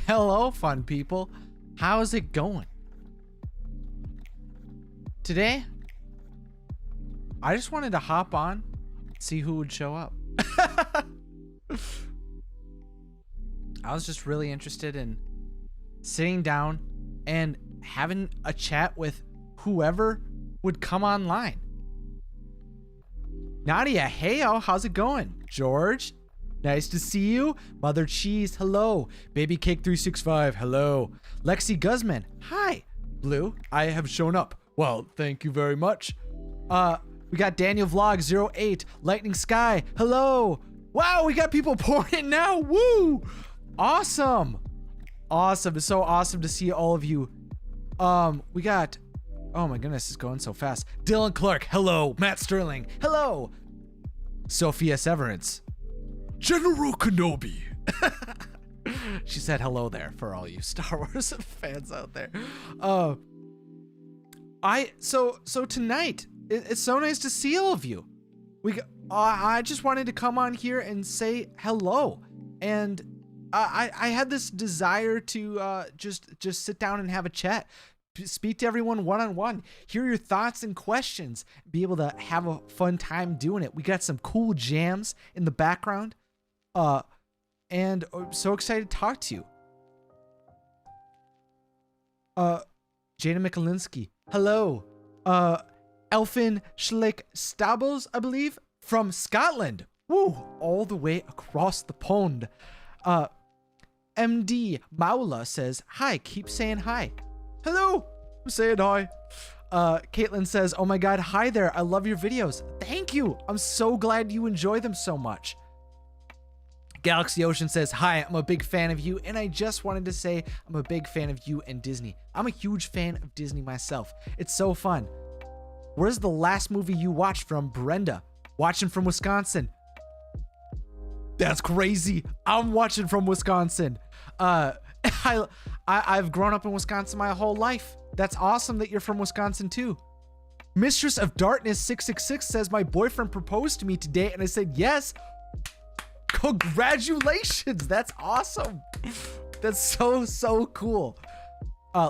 Hello, fun people. How's it going? Today, I just wanted to hop on, see who would show up. I was just really interested in sitting down and having a chat with whoever would come online. Nadia, heyo, how's it going? George, nice to see you. Mother Cheese, hello. Baby Cake 365, hello. Lexi Guzman, hi. Blue, I have shown up. Well, thank you very much. We got Daniel Vlog 08, Lightning Sky, hello. Wow, we got people pouring in now. Woo! Awesome. Awesome. It's so awesome to see all of you. We got, oh my goodness, it's going so fast. Dylan Clark, hello. Matt Sterling, hello. Sophia Severance, General Kenobi. She said hello there for all you Star Wars fans out there. So tonight, it's so nice to see all of you. I just wanted to come on here and say hello, and I had this desire to just sit down and have a chat, speak to everyone one-on-one, hear your thoughts and questions, be able to have a fun time doing it. We got some cool jams in the background, and I'm so excited to talk to you. Jada Mikulinski, hello. Elfin Schlick Stables, I believe, from Scotland. Woo, all the way across the pond. MD Maula says, hi, keep saying hi. Hello, I'm saying hi. Caitlin says, oh my God, hi there. I love your videos. Thank you. I'm so glad you enjoy them so much. Galaxy Ocean says, hi, I'm a big fan of you, and I just wanted to say I'm a big fan of you and Disney. I'm a huge fan of Disney myself. It's so fun. Where's the last movie you watched from? Brenda, watching from Wisconsin. That's crazy. I'm watching from Wisconsin. I've grown up in Wisconsin my whole life. That's awesome that you're from Wisconsin too. Mistress of Darkness 666 says, my boyfriend proposed to me today, and I said yes. Congratulations. That's awesome. That's so cool.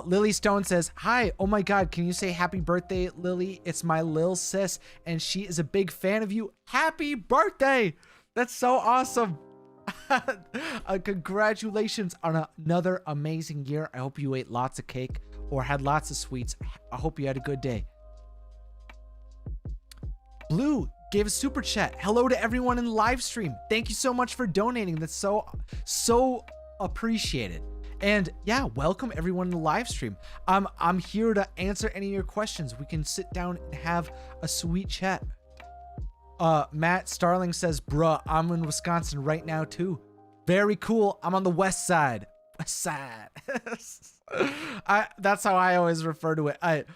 Lily Stone says, hi, oh my God, can you say happy birthday, Lily? It's my lil sis, and she is a big fan of you. Happy birthday. That's so awesome. Congratulations on another amazing year. I hope you ate lots of cake or had lots of sweets. I hope you had a good day. Blue gave a super chat. Hello to everyone in the live stream. Thank you so much for donating. That's so appreciated. And yeah, welcome everyone in the live stream. I'm here to answer any of your questions. We can sit down and have a sweet chat. Matt Starling says, bruh, I'm in Wisconsin right now too. Very cool. I'm on the west side. West side. That's how I always refer to it.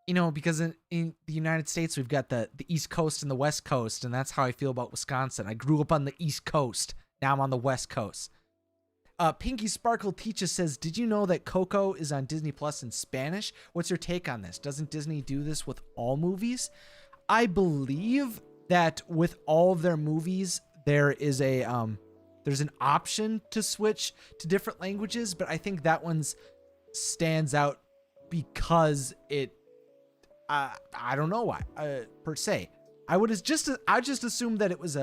You know, because in the United States, we've got the East Coast and the West Coast, and that's how I feel about Wisconsin. I grew up on the East Coast. Now I'm on the West Coast. Pinky Sparkle Teacher says, did you know that Coco is on Disney Plus in Spanish? What's your take on this? Doesn't Disney do this with all movies? I believe that with all of their movies, there is there's an option to switch to different languages, but I think that one's stands out because it, I don't know why, per se. I just assumed that it was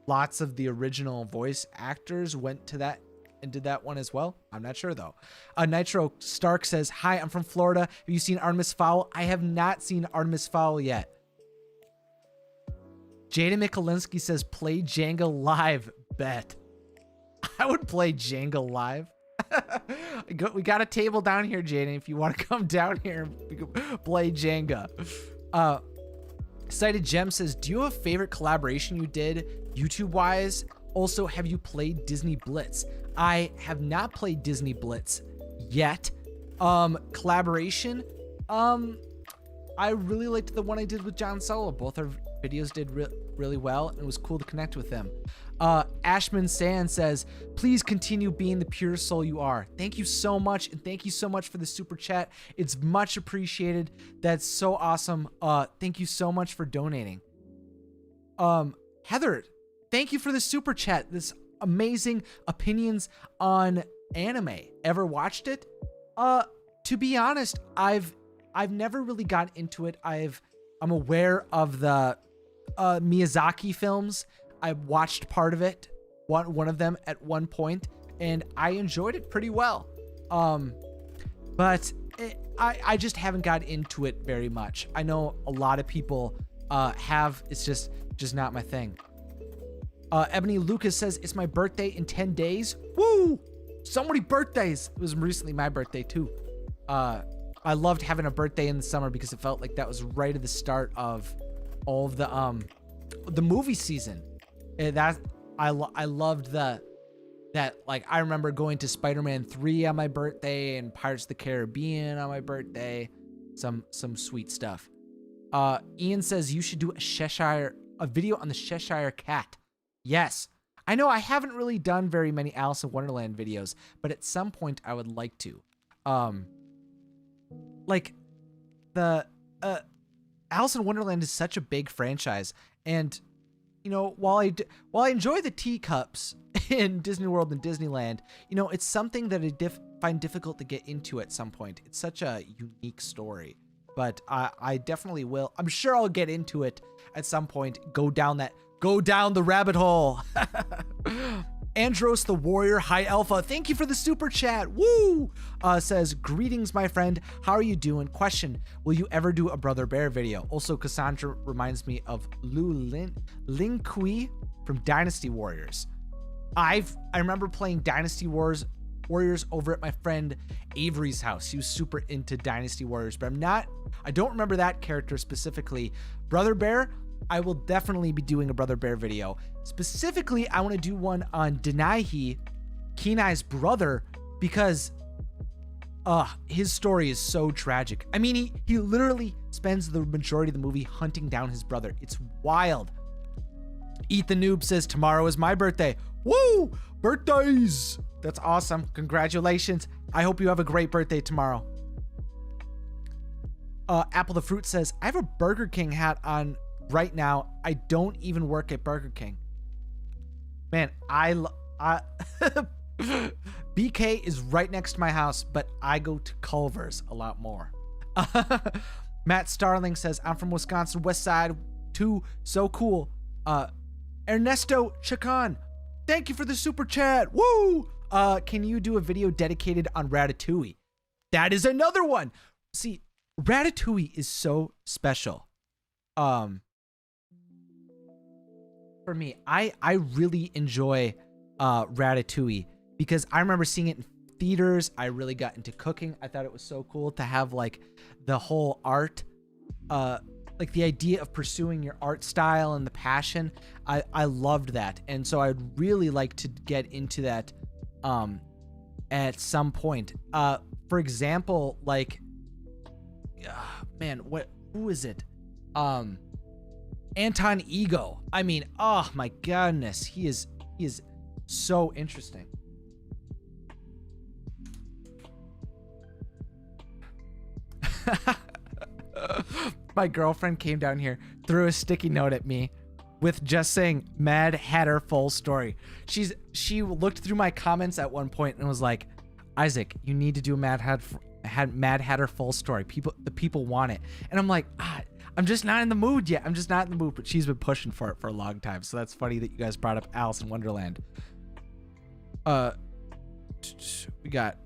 lots of the original voice actors went to that and did that one as well. I'm not sure though. Nitro Stark says, hi, I'm from Florida. Have you seen Artemis Fowl? I have not seen Artemis Fowl yet. Jada Mikulinski says, play Jenga live. Bet. I would play Jenga live. We got a table down here, Jada. If you want to come down here, we can play Jenga. Cited Gem says, do you have a favorite collaboration you did YouTube-wise? Also, have you played Disney Blitz? I have not played Disney Blitz yet. Collaboration, I really liked the one I did with John Solo. Both our videos did really well, and it was cool to connect with them. Ashman Sand says, please continue being the pure soul you are. Thank you so much, and thank you so much for the super chat. It's much appreciated. That's so awesome. Thank you so much for donating. Heather, thank you for the super chat. This amazing opinions on anime. Ever watched it? To be honest, I've never really gotten into it. I'm aware of the Miyazaki films. I watched part of it, one of them at one point, and I enjoyed it pretty well. But I just haven't got into it very much. I know a lot of people have. It's just not my thing. Ebony Lucas says, it's my birthday in 10 days. Woo! So many birthdays. It was recently my birthday too. I loved having a birthday in the summer because it felt like that was right at the start of all of the movie season. And I loved that, like, I remember going to Spider-Man 3 on my birthday and Pirates of the Caribbean on my birthday. Some sweet stuff. Ian says you should do a video on the Cheshire Cat. Yes. I know I haven't really done very many Alice in Wonderland videos, but at some point I would like to. Like the Alice in Wonderland is such a big franchise, and you know, while I enjoy the teacups in Disney World and Disneyland, you know, it's something that I find difficult to get into at some point. It's such a unique story, but I definitely will. I'm sure I'll get into it at some point. Go down the rabbit hole. Andros the Warrior High Alpha, thank you for the super chat. Woo! Says, greetings, my friend. How are you doing? Question, will you ever do a Brother Bear video? Also, Cassandra reminds me of Lin Kui from Dynasty Warriors. I remember playing Dynasty Warriors over at my friend Avery's house. He was super into Dynasty Warriors, but I don't remember that character specifically. Brother Bear, I will definitely be doing a Brother Bear video. Specifically, I want to do one on Denaihi, Kenai's brother, because his story is so tragic. I mean, he literally spends the majority of the movie hunting down his brother. It's wild. Eat the Noob says, tomorrow is my birthday. Woo! Birthdays! That's awesome. Congratulations. I hope you have a great birthday tomorrow. Apple the Fruit says, I have a Burger King hat on right now. I don't even work at Burger King. Man, BK is right next to my house, but I go to Culver's a lot more. Matt Starling says, I'm from Wisconsin, West Side too. So cool. Ernesto Chacon, thank you for the super chat. Woo! Can you do a video dedicated on Ratatouille? That is another one. See, Ratatouille is so special. For me, I really enjoy Ratatouille because I remember seeing it in theaters. I really got into cooking. I thought it was so cool to have like the whole art, like the idea of pursuing your art style and the passion. I loved that, and so I'd really like to get into that at some point. For example, like man, who is it? Anton Ego. I mean, oh my goodness, he is so interesting. My girlfriend came down here, threw a sticky note at me with just saying Mad Hatter full story. She looked through my comments at one point and was like, Isaac, you need to do a Mad Hatter full story. The people want it. And I'm like, I'm just not in the mood yet. I'm just not in the mood, but she's been pushing for it for a long time. So that's funny that you guys brought up Alice in Wonderland. We got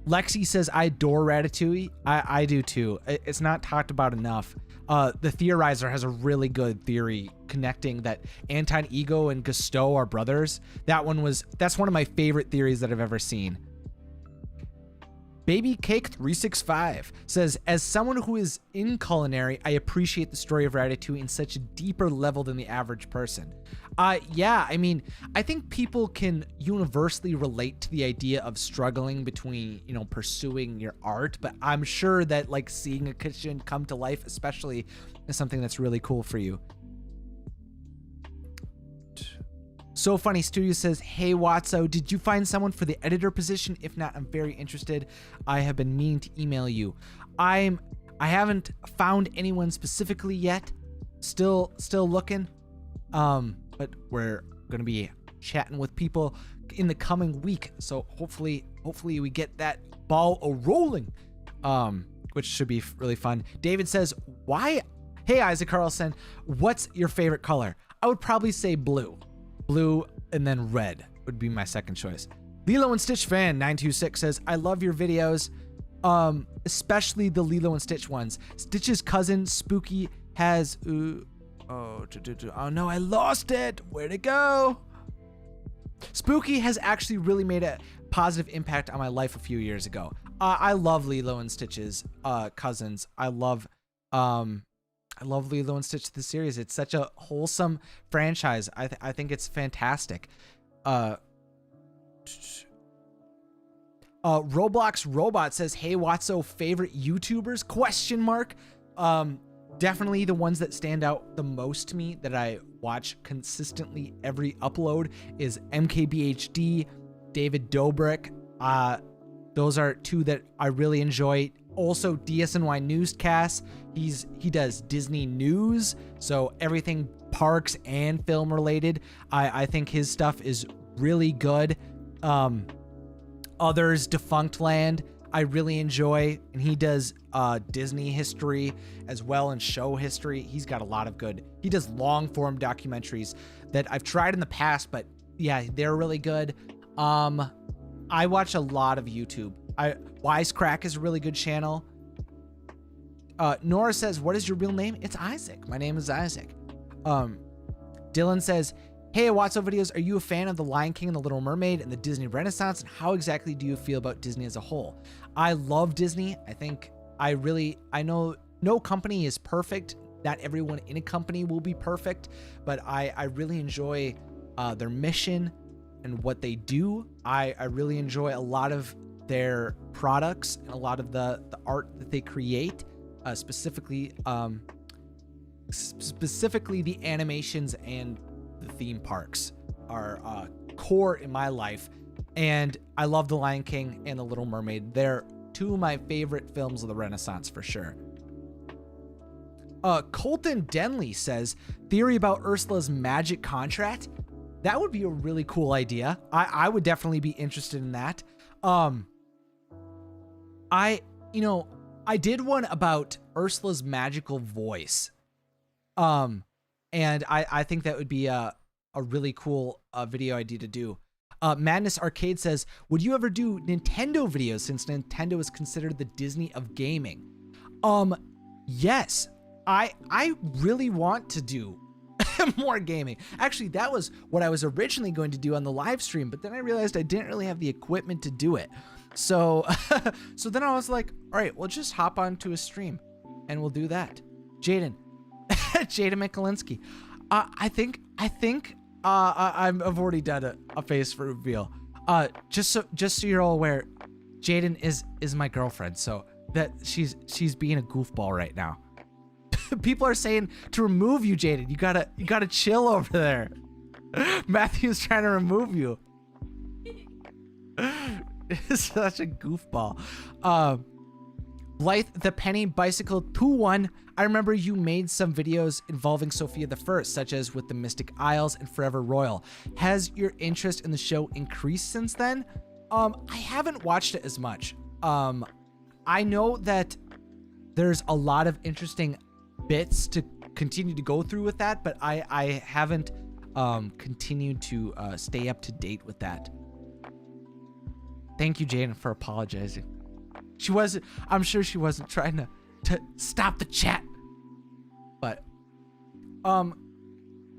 Lexi says, I adore Ratatouille. I do too. It's not talked about enough. The Theorizer has a really good theory connecting that Anton Ego and Gusteau are brothers. That's one of my favorite theories that I've ever seen. Baby Cake 365 says, as someone who is in culinary, I appreciate the story of Ratatouille in such a deeper level than the average person. Yeah, I mean, I think people can universally relate to the idea of struggling between, you know, pursuing your art, but I'm sure that like seeing a kitchen come to life, especially, is something that's really cool for you. So Funny Studio says, hey Watso, did you find someone for the editor position? If not, I'm very interested. I have been meaning to email you. I haven't found anyone specifically yet. Still looking. But we're gonna be chatting with people in the coming week. So hopefully we get that ball rolling, which should be really fun. David says, why? Hey, Isaac Carlson, what's your favorite color? I would probably say blue. Blue and then red would be my second choice. Lilo and Stitch fan 926 says, I love your videos, especially the Lilo and Stitch ones. Stitch's cousin Spooky has oh no, I lost it. Where'd it go? Spooky has actually really made a positive impact on my life a few years ago. I love Lilo and Stitch's cousins. I love Lilo and Stitch the series. It's such a wholesome franchise. I think it's fantastic. Roblox Robot says, hey, Watso, favorite YouTubers? Question mark. Definitely the ones that stand out the most to me that I watch consistently every upload is MKBHD, David Dobrik. Those are two that I really enjoy. Also DSNY Newscast. He does Disney news, so everything parks and film related. I think his stuff is really good. Others, Defunct Land, I really enjoy, and he does Disney history as well and show history. He's got a lot of good. He does long form documentaries that I've tried in the past, but yeah, they're really good. I watch a lot of YouTube. Wisecrack is a really good channel. Nora says, what is your real name? It's Isaac. My name is Isaac. Dylan says, hey, Wotsovideos, are you a fan of The Lion King and The Little Mermaid and the Disney Renaissance? And how exactly do you feel about Disney as a whole? I love Disney. I know no company is perfect. Not everyone in a company will be perfect, but I really enjoy their mission and what they do. I really enjoy a lot of their products and a lot of the art that they create, specifically the animations and the theme parks are core in my life. And I love The Lion King and The Little Mermaid. They're two of my favorite films of the Renaissance for sure. Colton Denley says, theory about Ursula's magic contract. That would be a really cool idea. I would definitely be interested in that. I did one about Ursula's magical voice. And I think that would be a really cool video idea to do. Madness Arcade says, would you ever do Nintendo videos since Nintendo is considered the Disney of gaming? Yes, I really want to do more gaming. Actually, that was what I was originally going to do on the live stream, but then I realized I didn't really have the equipment to do it. So, so then I was like, all right, we'll just hop onto a stream and we'll do that. Jaden Mikulinski. I think I've already done a face reveal. Just so you're all aware, Jaden is my girlfriend, so that she's being a goofball right now. People are saying to remove you, Jaden. You gotta chill over there. Matthew's trying to remove you. It's such a goofball. Blythe the Penny Bicycle 2-1. I remember you made some videos involving Sophia the First, such as with the Mystic Isles and Forever Royal. Has your interest in the show increased since then? I haven't watched it as much. I know that there's a lot of interesting bits to continue to go through with that, but I haven't continued to stay up to date with that. Thank you, Jaden, for apologizing. I'm sure she wasn't trying to stop the chat. But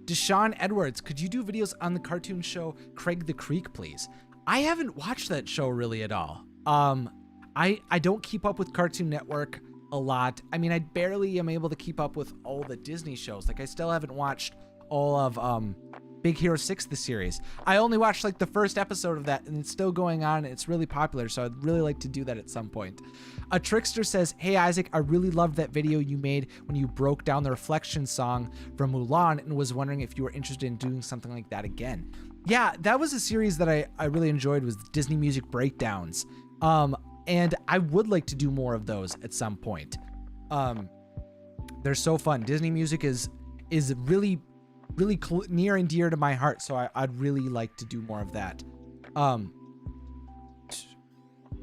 Deshaun Edwards, could you do videos on the cartoon show Craig the Creek, please? I haven't watched that show really at all. I don't keep up with Cartoon Network a lot. I mean, I barely am able to keep up with all the Disney shows. Like, I still haven't watched all of Big Hero 6, the series. I only watched like the first episode of that, and it's still going on, and it's really popular, so I'd really like to do that at some point. A Trickster says, hey Isaac, I really loved that video you made when you broke down the Reflection song from Mulan, and was wondering if you were interested in doing something like that again. Yeah, that was a series that I really enjoyed, was Disney music breakdowns. And I would like to do more of those at some point. They're so fun. Disney music is really really near and dear to my heart. So I'd really like to do more of that.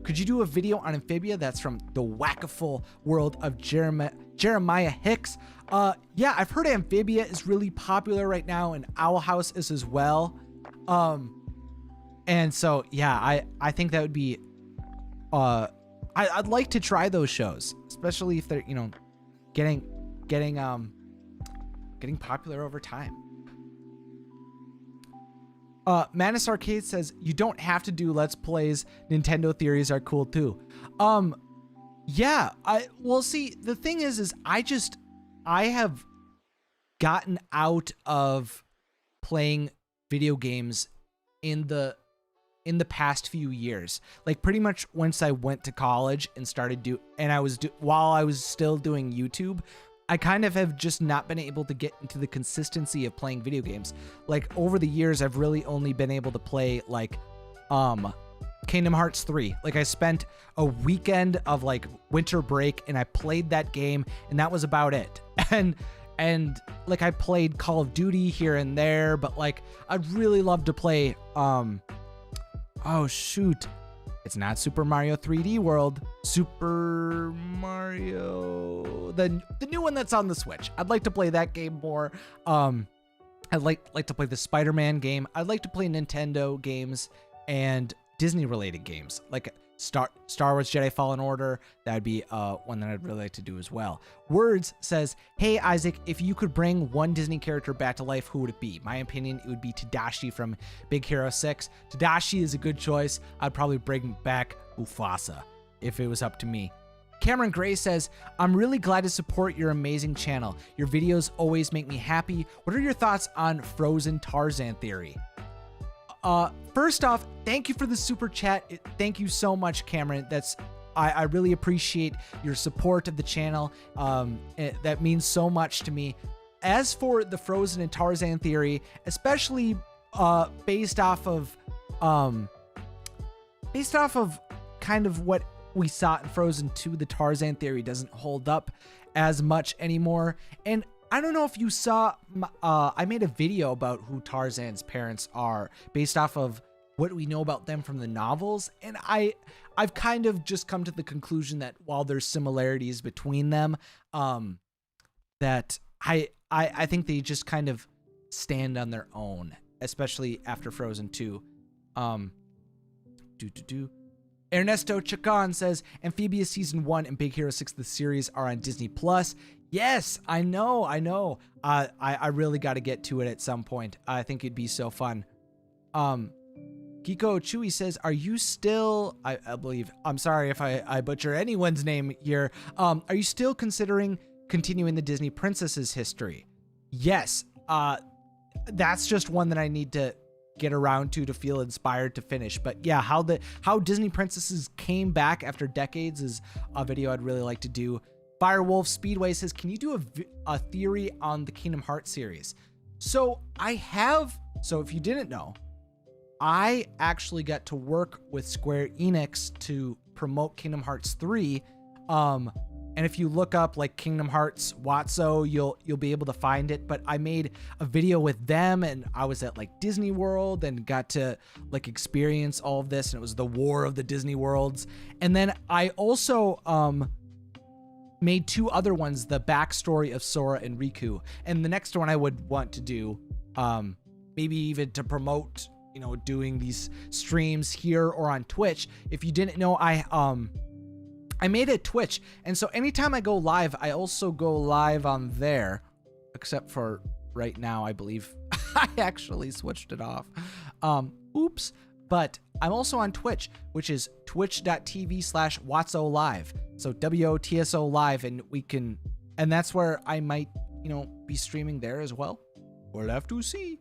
Could you do a video on Amphibia? That's from the Wackaful world of Jeremiah Hicks. Yeah, I've heard Amphibia is really popular right now, and Owl House is as well. And so, yeah, I think that would be, I'd like to try those shows, especially if they're, you know, getting popular over time. Manus Arcade says, you don't have to do Let's Plays. Nintendo theories are cool too. Yeah, well, see, the thing is I have gotten out of playing video games in the past few years. Like, pretty much once I went to college and started while I was still doing YouTube, I kind of have just not been able to get into the consistency of playing video games. Like, over the years, I've really only been able to play, like, Kingdom Hearts 3. Like, I spent a weekend of, like, winter break, and I played that game, and that was about it. And like, I played Call of Duty here and there, but, like, I'd really love to play, oh, shoot. It's not Super Mario 3D World. Super Mario, the new one that's on the Switch. I'd like to play that game more. I'd like to play the Spider-Man game. I'd like to play Nintendo games and Disney related games, like Star Wars Jedi Fallen Order. That'd be one that I'd really like to do as well. Words says, hey Isaac, if you could bring one Disney character back to life, who would it be? My opinion, it would be Tadashi from Big Hero 6. Tadashi is a good choice. I'd probably bring back Mufasa if it was up to me. Cameron Gray says, I'm really glad to support your amazing channel. Your videos always make me happy. What are your thoughts on Frozen Tarzan theory? First off, thank you for the super chat. Thank you so much, Cameron. I really appreciate your support of the channel. That means so much to me. As for the Frozen and Tarzan theory, especially based off of kind of what we saw in Frozen 2, the Tarzan theory doesn't hold up as much anymore. And I don't know if you saw, I made a video about who Tarzan's parents are based off of what we know about them from the novels. And I've kind of just come to the conclusion that while there's similarities between them, that I think they just kind of stand on their own, especially after Frozen 2. Ernesto Chacon says, Amphibia Season 1 and Big Hero 6, the series, are on Disney+. Yes, I know. I really got to get to it at some point. I think it'd be so fun. Giko Chewy says, are you still, I believe, I'm sorry if I butcher anyone's name here. Are you still considering continuing the Disney Princesses history? Yes. That's just one that I need to get around to feel inspired to finish. But yeah, how Disney Princesses came back after decades is a video I'd really like to do. Firewolf Speedway says, can you do a theory on the Kingdom Hearts series? So if you didn't know, I actually got to work with Square Enix to promote Kingdom Hearts 3. And if you look up like Kingdom Hearts Watso, you'll be able to find it. But I made a video with them, and I was at like Disney World and got to like experience all of this. And it was the War of the Disney Worlds. And then I also made two other ones, the backstory of Sora and Riku. And the next one I would want to do, maybe even to promote, you know, doing these streams here or on Twitch. If you didn't know, I made a Twitch, and so anytime I go live, I also go live on there, except for right now, I believe I actually switched it off. Oops. But I'm also on Twitch, which is twitch.tv/Wotso Live. So WOTSO Live, and that's where I might, you know, be streaming there as well. We'll have to see.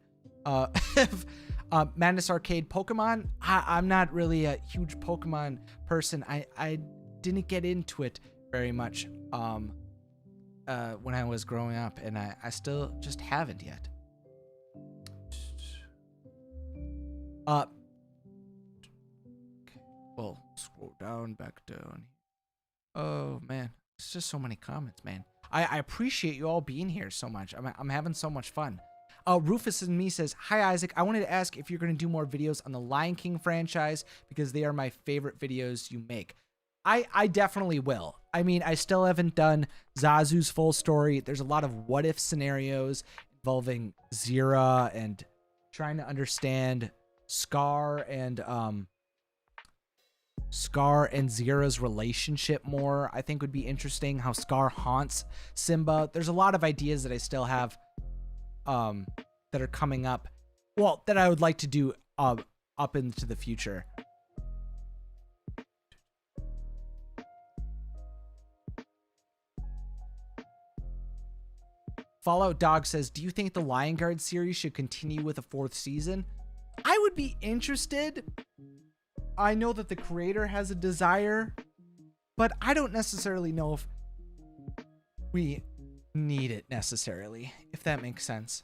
Madness Arcade Pokemon. I'm not really a huge Pokemon person. I didn't get into it very much when I was growing up, and I still just haven't yet. We'll scroll back down. Oh man, it's just so many comments, man. I appreciate you all being here so much. I'm having so much fun. Rufus and me says, hi, Isaac. I wanted to ask if you're going to do more videos on the Lion King franchise because they are my favorite videos you make. I definitely will. I mean, I still haven't done Zazu's full story. There's a lot of what if scenarios involving Zira and trying to understand Scar and Zira's relationship more. I think would be interesting how Scar haunts Simba. There's a lot of ideas that I still have that are coming up. Well, that I would like to do up into the future. Fallout Dog says, do you think the Lion Guard series should continue with a 4th season? I would be interested. I know that the creator has a desire, but I don't necessarily know if we need it necessarily, if that makes sense.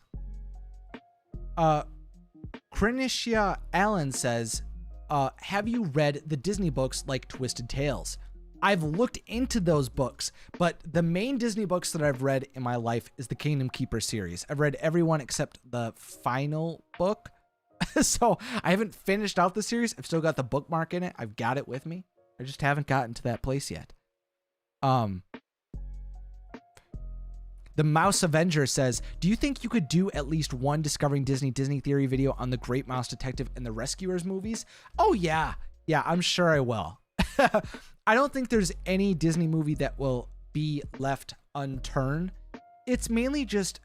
Krinitia Allen says, have you read the Disney books like Twisted Tales? I've looked into those books, but the main Disney books that I've read in my life is the Kingdom Keeper series. I've read everyone except the final book. So I haven't finished out the series. I've still got the bookmark in it. I've got it with me. I just haven't gotten to that place yet. The Mouse Avenger says, do you think you could do at least one Discovering Disney Theory video on the Great Mouse Detective and the Rescuers movies? Oh yeah. Yeah, I'm sure I will. I don't think there's any Disney movie that will be left unturned. It's mainly just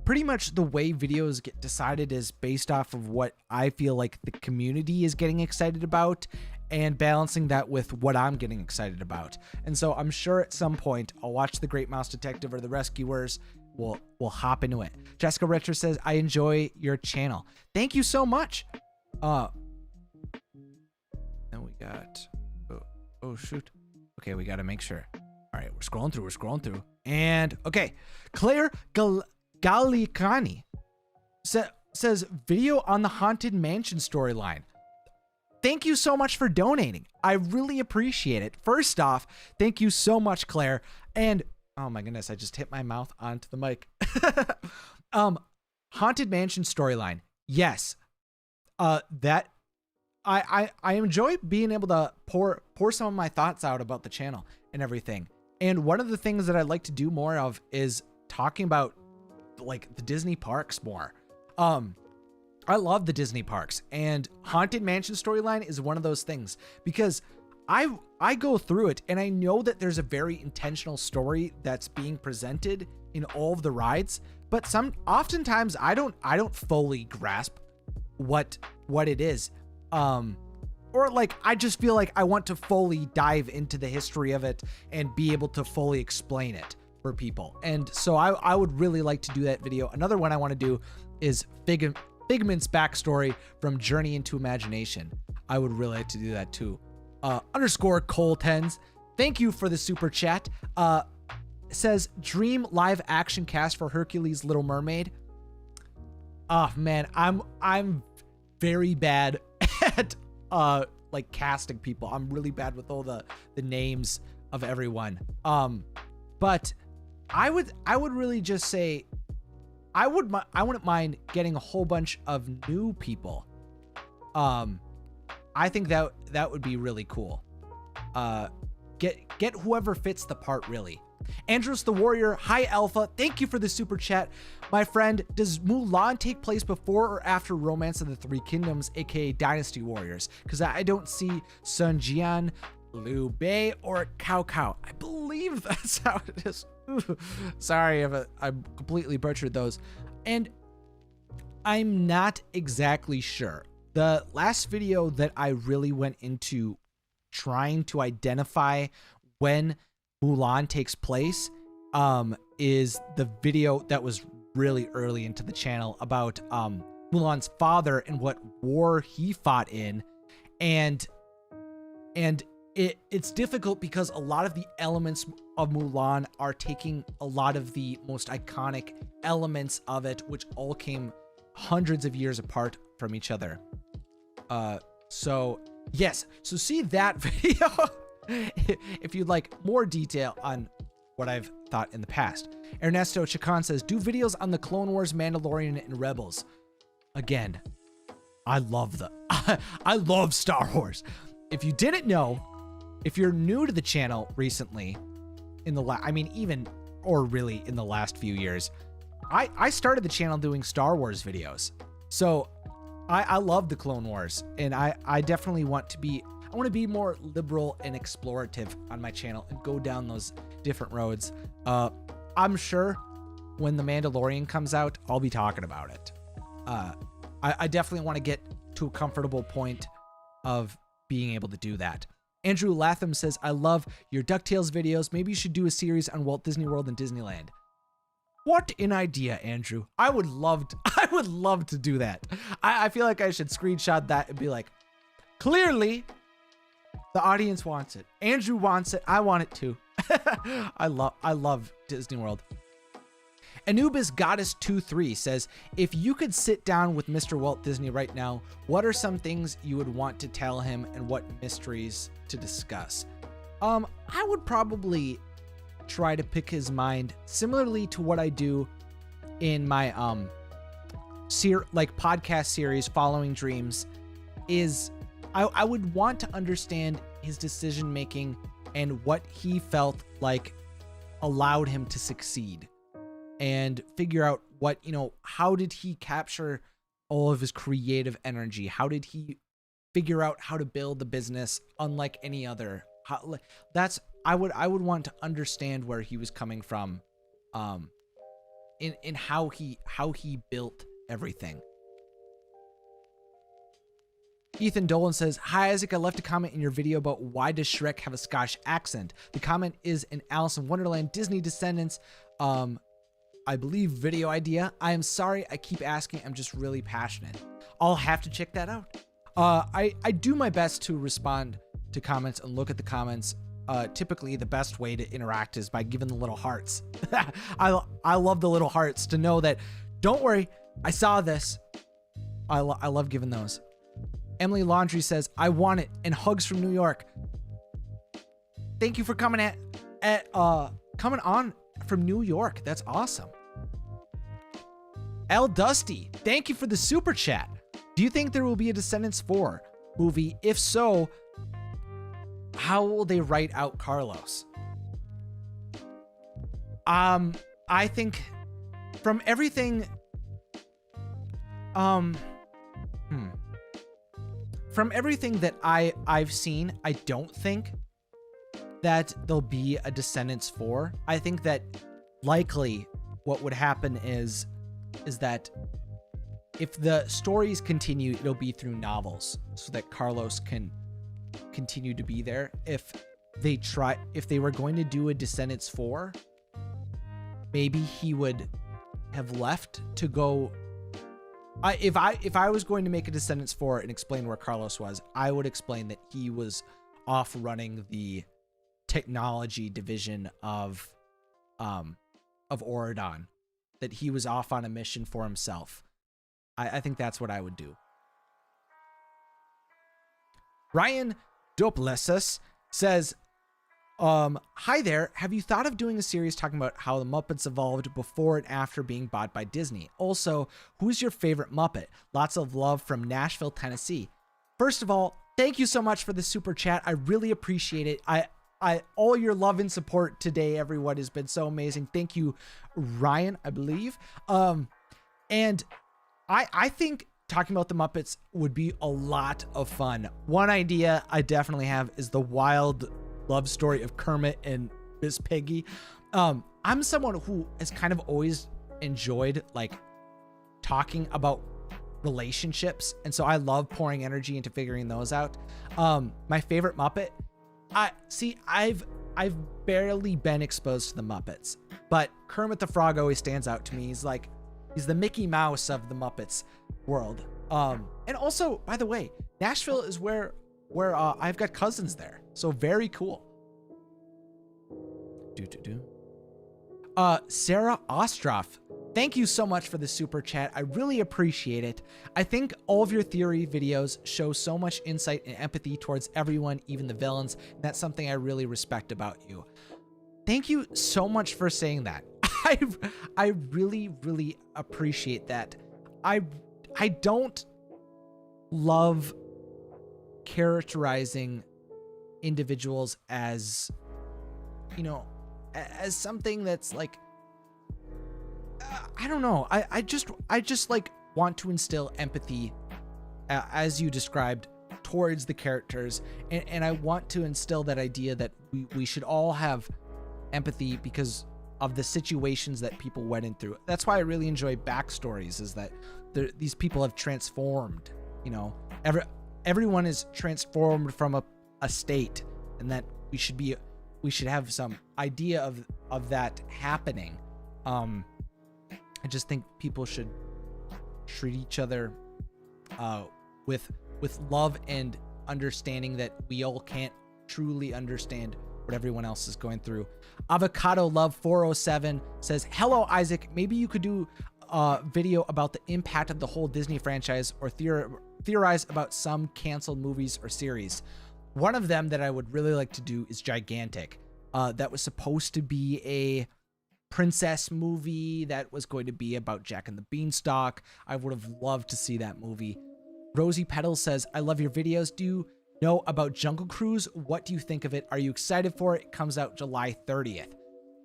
pretty much the way videos get decided is based off of what I feel like the community is getting excited about and balancing that with what I'm getting excited about. And so I'm sure at some point I'll watch The Great Mouse Detective or The Rescuers. We'll hop into it. Jessica Retro says, I enjoy your channel. Thank you so much. Then we got, oh shoot. Okay, we got to make sure. All right, we're scrolling through. And okay, Claire Galicani says video on the Haunted Mansion storyline. Thank you so much for donating. I really appreciate it. First off, thank you so much, Claire. And oh my goodness, I just hit my mouth onto the mic. Haunted Mansion storyline. Yes. That I enjoy being able to pour some of my thoughts out about the channel and everything. And one of the things that I'd like to do more of is talking about like the Disney parks more. I love the Disney parks, and Haunted Mansion storyline is one of those things because I go through it and I know that there's a very intentional story that's being presented in all of the rides, but oftentimes I don't fully grasp what it is. Or like, I just feel like I want to fully dive into the history of it and be able to fully explain it for people. And so I would really like to do that video. Another one I want to do is Figment's backstory from Journey into Imagination. I would really like to do that too. Underscore Cole10s. Thank you for the super chat. Says dream live action cast for Hercules Little Mermaid. Oh man, I'm very bad at like casting people. I'm really bad with all the names of everyone. But I would really just say I wouldn't mind getting a whole bunch of new people. I think that would be really cool. Get whoever fits the part, really. Andros the Warrior, hi Alpha, thank you for the super chat. My friend, does Mulan take place before or after Romance of the Three Kingdoms, aka Dynasty Warriors? Because I don't see Sun Jian, Liu Bei, or Cao Cao. I believe that's how it is. Sorry if I completely butchered those. And I'm not exactly sure. The last video that I really went into trying to identify when Mulan takes place is the video that was really early into the channel about Mulan's father and what war he fought in. And it's difficult because a lot of the elements of Mulan are taking a lot of the most iconic elements of it, which all came hundreds of years apart from each other. So yes, so see that video if you'd like more detail on what I've thought in the past. Ernesto Chacon says, do videos on the Clone Wars, Mandalorian, and Rebels. Again, I love I love Star Wars. If you didn't know, if you're new to the channel recently, in the really in the last few years, I started the channel doing Star Wars videos. So I love the Clone Wars, and I definitely want to be more liberal and explorative on my channel and go down those different roads. I'm sure when The Mandalorian comes out, I'll be talking about it. I definitely want to get to a comfortable point of being able to do that. Andrew Latham says, I love your DuckTales videos. Maybe you should do a series on Walt Disney World and Disneyland. What an idea, Andrew. I would love to do that. I feel like I should screenshot that and be like, clearly the audience wants it. Andrew wants it. I want it too. I love Disney World. Anubis Goddess 23 says, if you could sit down with Mr. Walt Disney right now, what are some things you would want to tell him and what mysteries to discuss? I would probably try to pick his mind similarly to what I do in my podcast series Following Dreams. Is I would want to understand his decision making and what he felt like allowed him to succeed, and figure out what, how did he capture all of his creative energy? How did he figure out how to build the business unlike any other? I would want to understand where he was coming from, in how he built everything. Ethan Dolan says, hi Isaac, I left a comment in your video about why does Shrek have a Scottish accent. The comment is an Alice in Wonderland Disney Descendants, I believe, video idea. I am sorry I keep asking, I'm just really passionate. I'll have to check that out. I do my best to respond to comments and look at the comments. Typically the best way to interact is by giving the little hearts. I love the little hearts to know that, don't worry, I saw this. I love giving those. Emily Laundry says, I want it, and hugs from New York. Thank you for coming coming on from New York. That's awesome. L Dusty, thank you for the super chat. Do you think there will be a Descendants 4 movie? If so, how will they write out Carlos? I think from everything, from everything that I've seen, I don't think that there'll be a Descendants 4. I think that likely what would happen is that if the stories continue, it'll be through novels so that Carlos can continue to be there. If they were going to do a Descendants 4, maybe he would have left to go. If I was going to make a Descendants 4 and explain where Carlos was, I would explain that he was off running the technology division of Oridon, that he was off on a mission for himself. I think that's what I would do. Ryan Doplesus says, hi there. Have you thought of doing a series talking about how the Muppets evolved before and after being bought by Disney? Also, who's your favorite Muppet? Lots of love from Nashville, Tennessee. First of all, thank you so much for the super chat. I really appreciate it. All your love and support today, everyone, has been so amazing. Thank you, Ryan, I believe. And I think talking about the Muppets would be a lot of fun. One idea I definitely have is the wild love story of Kermit and Miss Piggy. I'm someone who has kind of always enjoyed like talking about relationships, and so I love pouring energy into figuring those out. My favorite Muppet, I've barely been exposed to the Muppets, but Kermit the Frog always stands out to me. He's the Mickey Mouse of the Muppets world. And also, by the way, Nashville is where I've got cousins there, so very cool. Sarah Ostroff, thank you so much for the super chat. I really appreciate it. I think all of your theory videos show so much insight and empathy towards everyone, even the villains, and that's something I really respect about you. thank you so much for saying that. I really, really appreciate that. I don't love characterizing individuals as, you know, as something that's like, I don't know. I just like want to instill empathy, as you described, towards the characters, and I want to instill that idea that we should all have empathy because of the situations that people went in through. That's why I really enjoy backstories, is that these people have transformed, you know, everyone is transformed from a state, and that we should have some idea of that happening. I just think people should treat each other with love and understanding that we all can't truly understand what everyone else is going through. Avocado Love 407 says, hello, Isaac. Maybe you could do a video about the impact of the whole Disney franchise, or theorize about some canceled movies or series. One of them that I would really like to do is Gigantic. That was supposed to be a princess movie that was going to be about Jack and the Beanstalk. I would have loved to see that movie. Rosie Petals says, I love your videos. Do you know about Jungle Cruise? What do you think of it? Are you excited for it? It comes out July 30th.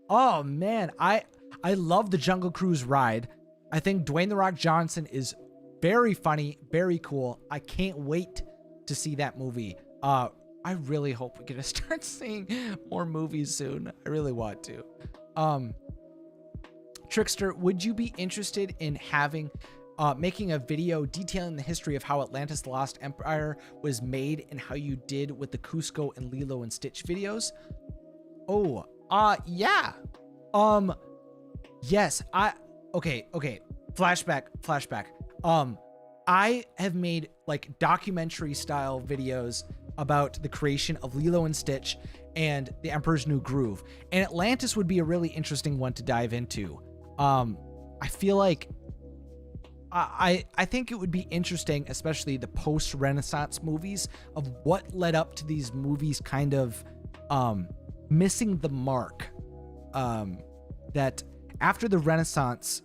Oh man, I love the Jungle Cruise ride. I think Dwayne The Rock Johnson is very funny, very cool. I can't wait to see that movie. I really hope we get to start seeing more movies soon. I really want to. Trickster, would you be interested in making a video detailing the history of how Atlantis the Lost Empire was made and how you did with the Cusco and Lilo and Stitch videos? Oh, yeah. Yes, okay. Flashback. I have made like documentary style videos about the creation of Lilo and Stitch and the Emperor's New Groove, and Atlantis would be a really interesting one to dive into. I feel like I think it would be interesting, especially the post-Renaissance movies, of what led up to these movies kind of missing the mark. That after the Renaissance,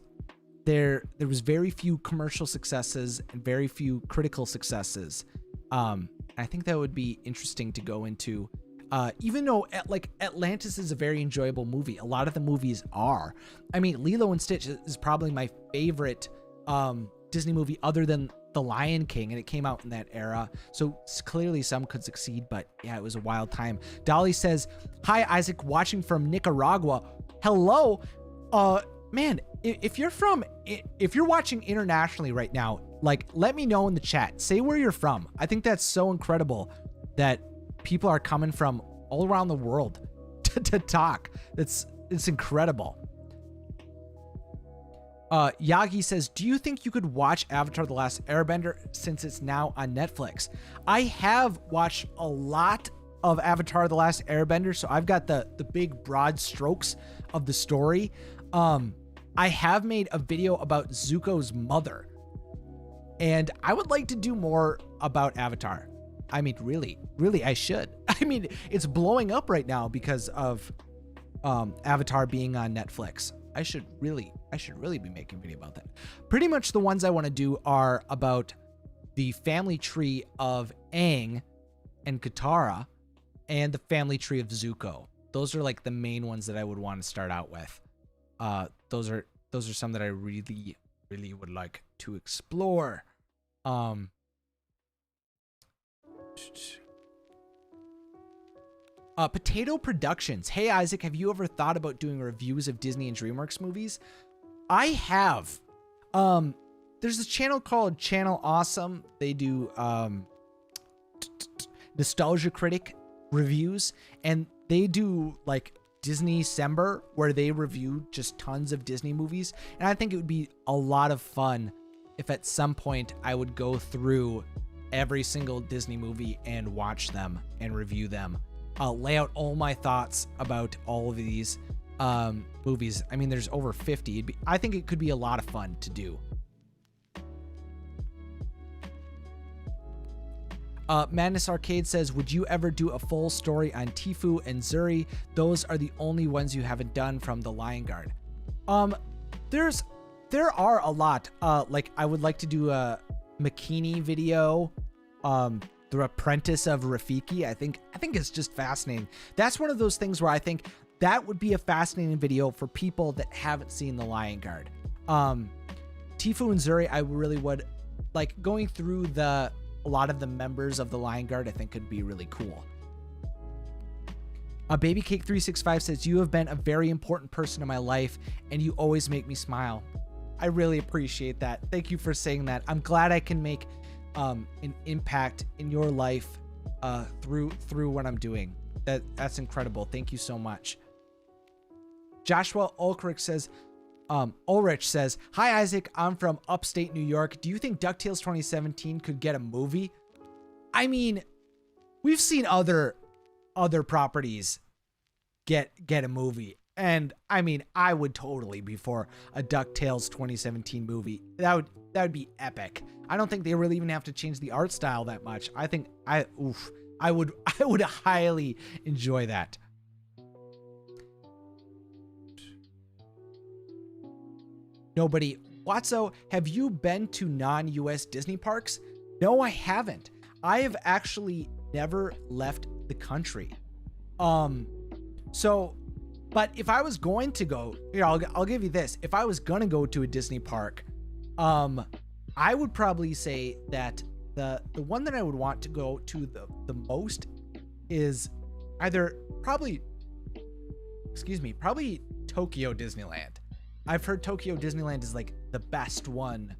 there was very few commercial successes and very few critical successes. I think that would be interesting to go into. Even though Atlantis is a very enjoyable movie, a lot of the movies are. I mean, Lilo and Stitch is probably my favorite Disney movie other than The Lion King, and it came out in that era. So clearly some could succeed, but yeah, it was a wild time. Dolly says, hi, Isaac, watching from Nicaragua. Hello. Man, if you're watching internationally right now, like, let me know in the chat. Say where you're from. I think that's so incredible that people are coming from all around the world to talk. It's incredible. Yagi says, do you think you could watch Avatar The Last Airbender since it's now on Netflix? I have watched a lot of Avatar The Last Airbender, so I've got the big broad strokes of the story. I have made a video about Zuko's mother, and I would like to do more about Avatar. I mean, really, I should. I mean, it's blowing up right now because of Avatar being on Netflix. I should really be making a video about that. Pretty much the ones I want to do are about the family tree of Aang and Katara and the family tree of Zuko. Those are like the main ones that I would want to start out with. Those are some that I really would like to explore. Potato Productions. Hey, Isaac, have you ever thought about doing reviews of Disney and DreamWorks movies? I have. There's a channel called Channel Awesome. They do Nostalgia Critic reviews, and they do like Disney December, where they review just tons of Disney movies. And I think it would be a lot of fun if at some point I would go through every single Disney movie and watch them and review them. Lay out all my thoughts about all of these movies. I mean, there's over 50. I think it could be a lot of fun to do. Madness Arcade says, would you ever do a full story on Tfue and Zuri? Those are the only ones you haven't done from the Lion Guard. There are a lot. Like I would like to do a Makini video, The Apprentice of Rafiki. I think it's just fascinating. That's one of those things where I think that would be a fascinating video for people that haven't seen the Lion Guard. Tfue and Zuri, I really would like going through a lot of the members of the Lion Guard. I think could be really cool. Baby Cake 365 says, you have been a very important person in my life and you always make me smile. I really appreciate that. Thank you for saying that. I'm glad I can make an impact in your life through what I'm doing. That's incredible. Thank you so much. Joshua Ulrich says, hi Isaac, I'm from upstate New York. Do you think DuckTales 2017 could get a movie? I mean, we've seen other properties get a movie, and I mean, I would totally be for a DuckTales 2017 movie. That would be epic. I don't think they really even have to change the art style that much. I think I would highly enjoy that. Nobody. Watso, have you been to non-US Disney parks? No, I haven't. I have actually never left the country. So, but if I was going to go, here, I'll give you this. If I was going to go to a Disney park, I would probably say that the one that I would want to go to the most is either probably Tokyo Disneyland. I've heard Tokyo Disneyland is like the best one.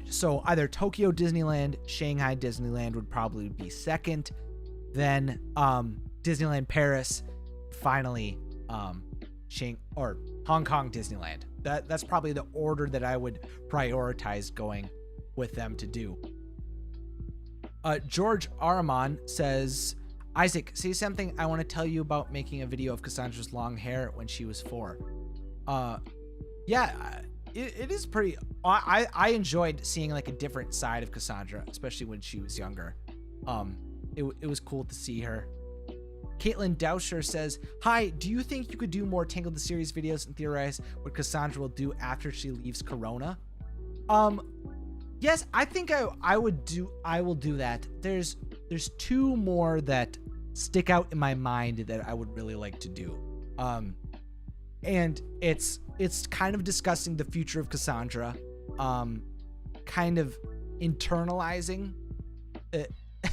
So either Tokyo Disneyland, Shanghai Disneyland would probably be second, then Disneyland Paris, finally Hong Kong Disneyland. That's probably the order that I would prioritize going with them to do. George Araman says, Isaac, say something I want to tell you about making a video of Cassandra's long hair when she was 4. Yeah, it is pretty, I enjoyed seeing like a different side of Cassandra, especially when she was younger. It was cool to see her. Caitlin Dousher says, hi, do you think you could do more Tangled the Series videos and theorize what Cassandra will do after she leaves Corona? Yes, I think I will do that. There's 2 more that stick out in my mind that I would really like to do. And it's kind of discussing the future of Cassandra, kind of internalizing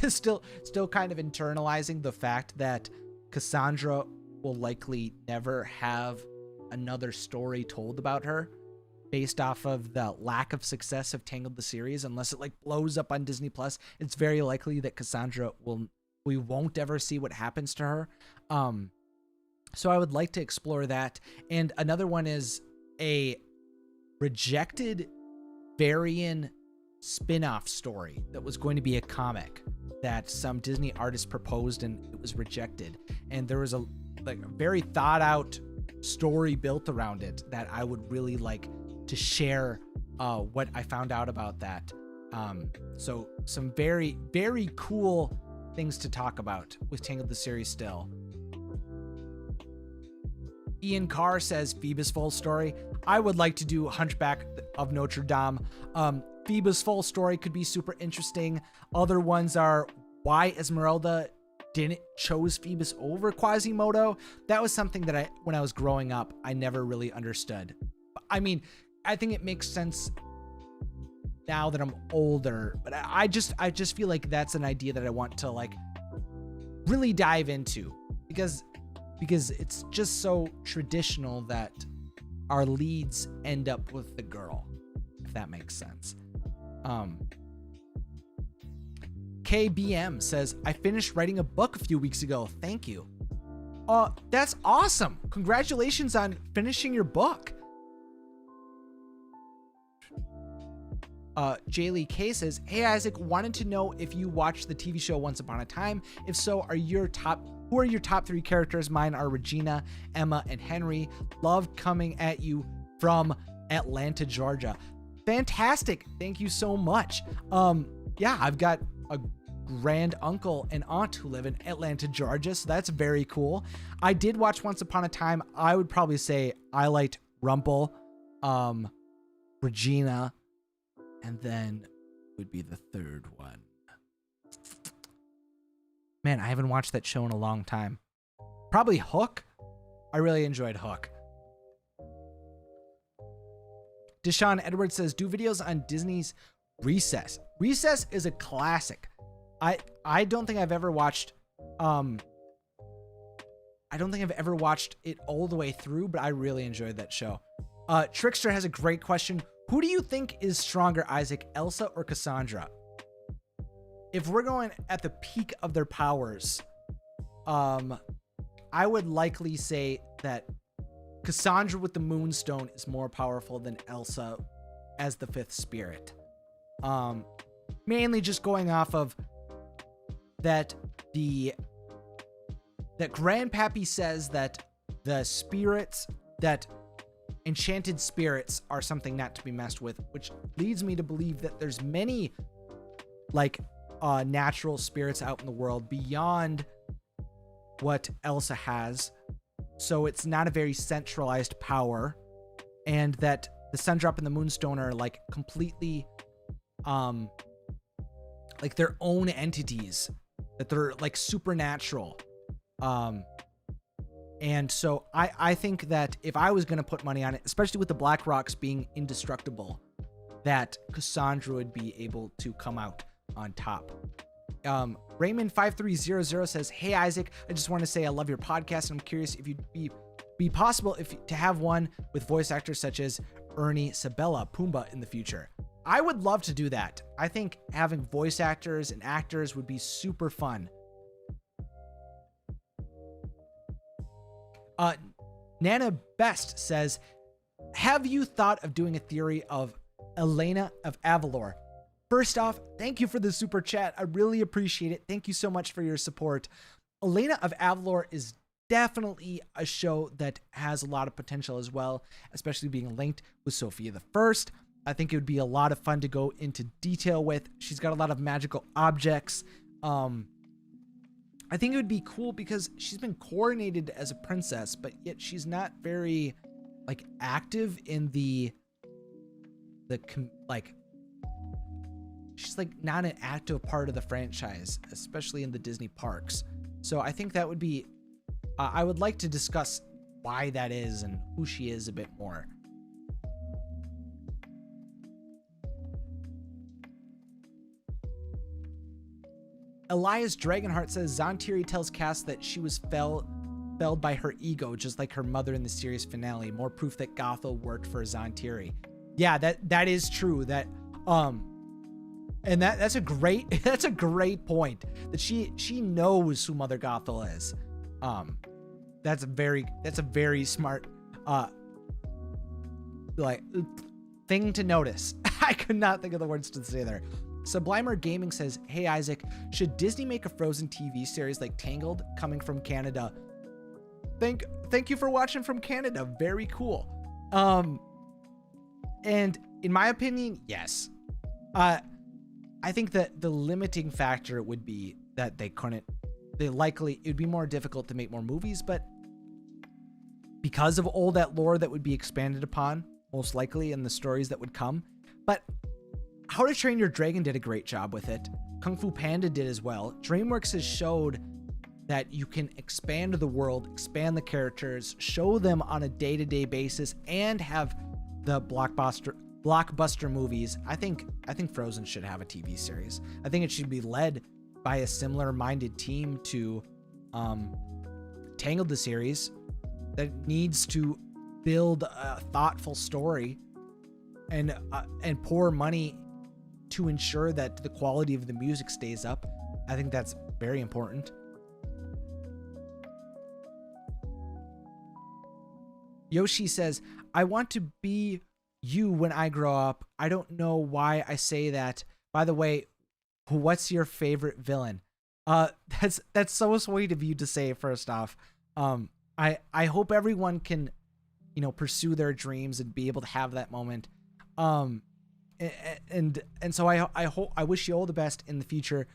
still kind of internalizing the fact that Cassandra will likely never have another story told about her based off of the lack of success of Tangled the series. Unless it like blows up on Disney Plus, it's very likely that Cassandra we won't ever see what happens to her. So I would like to explore that. And another one is a rejected Varian spin-off story that was going to be a comic that some Disney artist proposed and it was rejected. And there was a very thought out story built around it that I would really like to share what I found out about that. So some very, very cool things to talk about with Tangled the series still. Ian Carr says Phoebe's full story. I would like to do Hunchback of Notre Dame. Phoebe's full story could be super interesting. Other ones are why Esmeralda didn't chose Phoebus over Quasimodo. That was something that when I was growing up, I never really understood. I mean, I think it makes sense now that I'm older, but I just feel like that's an idea that I want to like really dive into because it's just so traditional that our leads end up with the girl, if that makes sense. KBM says, I finished writing a book a few weeks ago. Thank you. That's awesome. Congratulations on finishing your book. Jaylee K says, hey Isaac, wanted to know if you watched the TV show Once Upon a Time. If so, who are your top 3 characters? Mine are Regina, Emma, and Henry. Love coming at you from Atlanta, Georgia. Fantastic. Thank you so much. Yeah, I've got a grand uncle and aunt who live in Atlanta, Georgia. So that's very cool. I did watch Once Upon a Time. I would probably say I liked Rumple, Regina, and then would be the third one. Man, I haven't watched that show in a long time. Probably Hook. I really enjoyed Hook. Deshaun Edwards says, do videos on Disney's Recess. Recess is a classic. I don't think I've ever watched I don't think I've ever watched it all the way through, but I really enjoyed that show. Trickster has a great question. Who do you think is stronger, Isaac, Elsa or Cassandra? If we're going at the peak of their powers, I would likely say that Cassandra with the Moonstone is more powerful than Elsa as the fifth spirit. Mainly just going off of that Grandpappy says that the spirits, that enchanted spirits are something not to be messed with, which leads me to believe that there's many like natural spirits out in the world beyond what Elsa has. So it's not a very centralized power, and that the Sundrop and the Moonstone are like completely like their own entities, that they're like supernatural. And so I think that if I was going to put money on it, especially with the Black Rocks being indestructible, that Cassandra would be able to come out on top. Raymond5300 says, hey Isaac, I just want to say I love your podcast, and I'm curious if you'd be possible to have one with voice actors such as Ernie, Sabella, Pumbaa in the future. I would love to do that. I think having voice actors and actors would be super fun. Nana Best says, have you thought of doing a theory of Elena of Avalor? First off, thank you for the super chat. I really appreciate it. Thank you so much for your support. Elena of Avalor is definitely a show that has a lot of potential as well, especially being linked with Sophia the First. I think it would be a lot of fun to go into detail with. She's got a lot of magical objects. I think it would be cool because she's been coordinated as a princess, but yet she's not very like active in she's like not an active part of the franchise, especially in the Disney parks. So I think that would be, I would like to discuss why that is and who she is a bit more. Elias Dragonheart says Zontiri tells Cass that she was felled by her ego, just like her mother in the series finale. More proof that Gothel worked for Zontiri. Yeah, that is true. That and that's a great point. That she knows who Mother Gothel is. That's a very smart like thing to notice. I could not think of the words to say there. Sublimer Gaming says, hey Isaac, should Disney make a Frozen TV series like Tangled coming from Canada? Thank you for watching from Canada. Very cool. And in my opinion, yes. I think that the limiting factor would be that it would be more difficult to make more movies, but because of all that lore that would be expanded upon, most likely, in the stories that would come. But How to Train Your Dragon did a great job with it. Kung Fu Panda did as well. DreamWorks has showed that you can expand the world, expand the characters, show them on a day-to-day basis, and have the blockbuster movies. I think Frozen should have a TV series. I think it should be led by a similar-minded team to Tangled the series that needs to build a thoughtful story and pour money to ensure that the quality of the music stays up. I think that's very important. Yoshi says, I want to be you when I grow up. I don't know why I say that. By the way, what's your favorite villain? That's so sweet of you to say, first off. I hope everyone can, pursue their dreams and be able to have that moment. And so I wish you all the best in the future.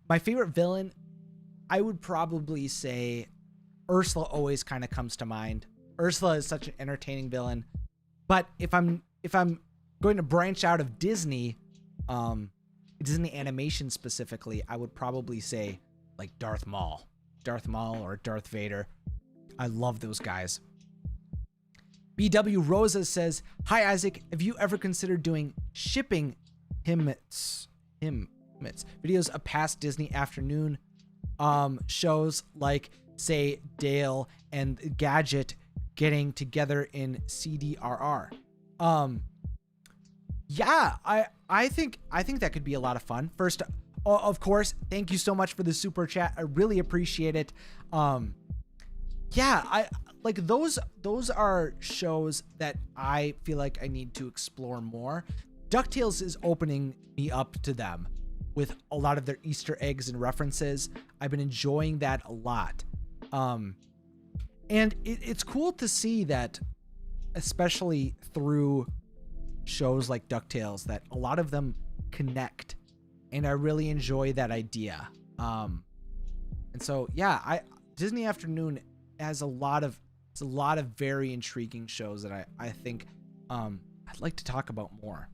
My favorite villain, I would probably say Ursula always kind of comes to mind. Ursula is such an entertaining villain. But if I'm going to branch out of Disney, Disney animation specifically, I would probably say like Darth Maul or Darth Vader. I love those guys. BW Rosa says, "Hi Isaac, have you ever considered doing shipping himits videos of past Disney afternoon shows, like say Dale and Gadget getting together in CDRR?" Yeah, I think that could be a lot of fun. First, of course, thank you so much for the super chat. I really appreciate it. Yeah, I like those are shows that I feel like I need to explore more. DuckTales is opening me up to them with a lot of their Easter eggs and references. I've been enjoying that a lot. And it's cool to see that, especially through shows like DuckTales, that a lot of them connect, and I really enjoy that idea. And so yeah, Disney Afternoon has a lot of very intriguing shows that I think I'd like to talk about more.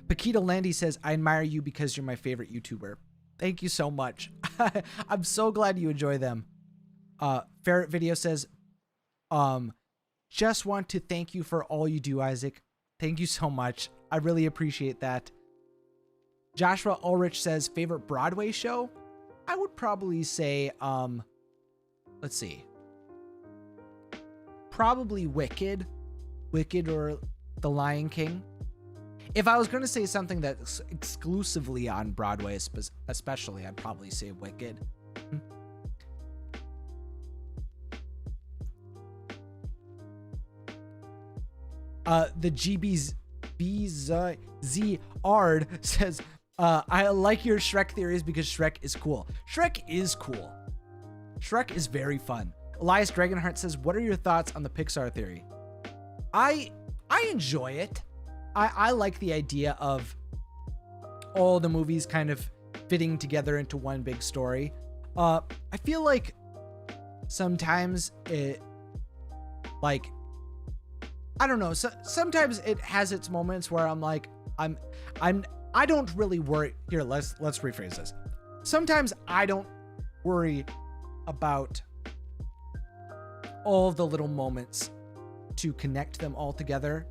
Paquita Landy says, "I admire you because you're my favorite YouTuber." Thank you so much. I'm so glad you enjoy them. Ferret Video says, "Just want to thank you for all you do, Isaac." Thank you so much. I really appreciate that. Joshua Ulrich says, "Favorite Broadway show?" I would probably say, let's see. Probably Wicked or The Lion King. If I was going to say something that's exclusively on Broadway, especially, I'd probably say Wicked. The GBZ says, "I like your Shrek theories because Shrek is cool." Shrek is cool. Shrek is very fun. Elias Dragonheart says, "What are your thoughts on the Pixar theory?" I enjoy it. I like the idea of all the movies kind of fitting together into one big story. I feel like sometimes it, like, I don't know. So, sometimes it has its moments where I'm like, I don't really worry. Here, let's rephrase this. Sometimes I don't worry about all the little moments to connect them all together.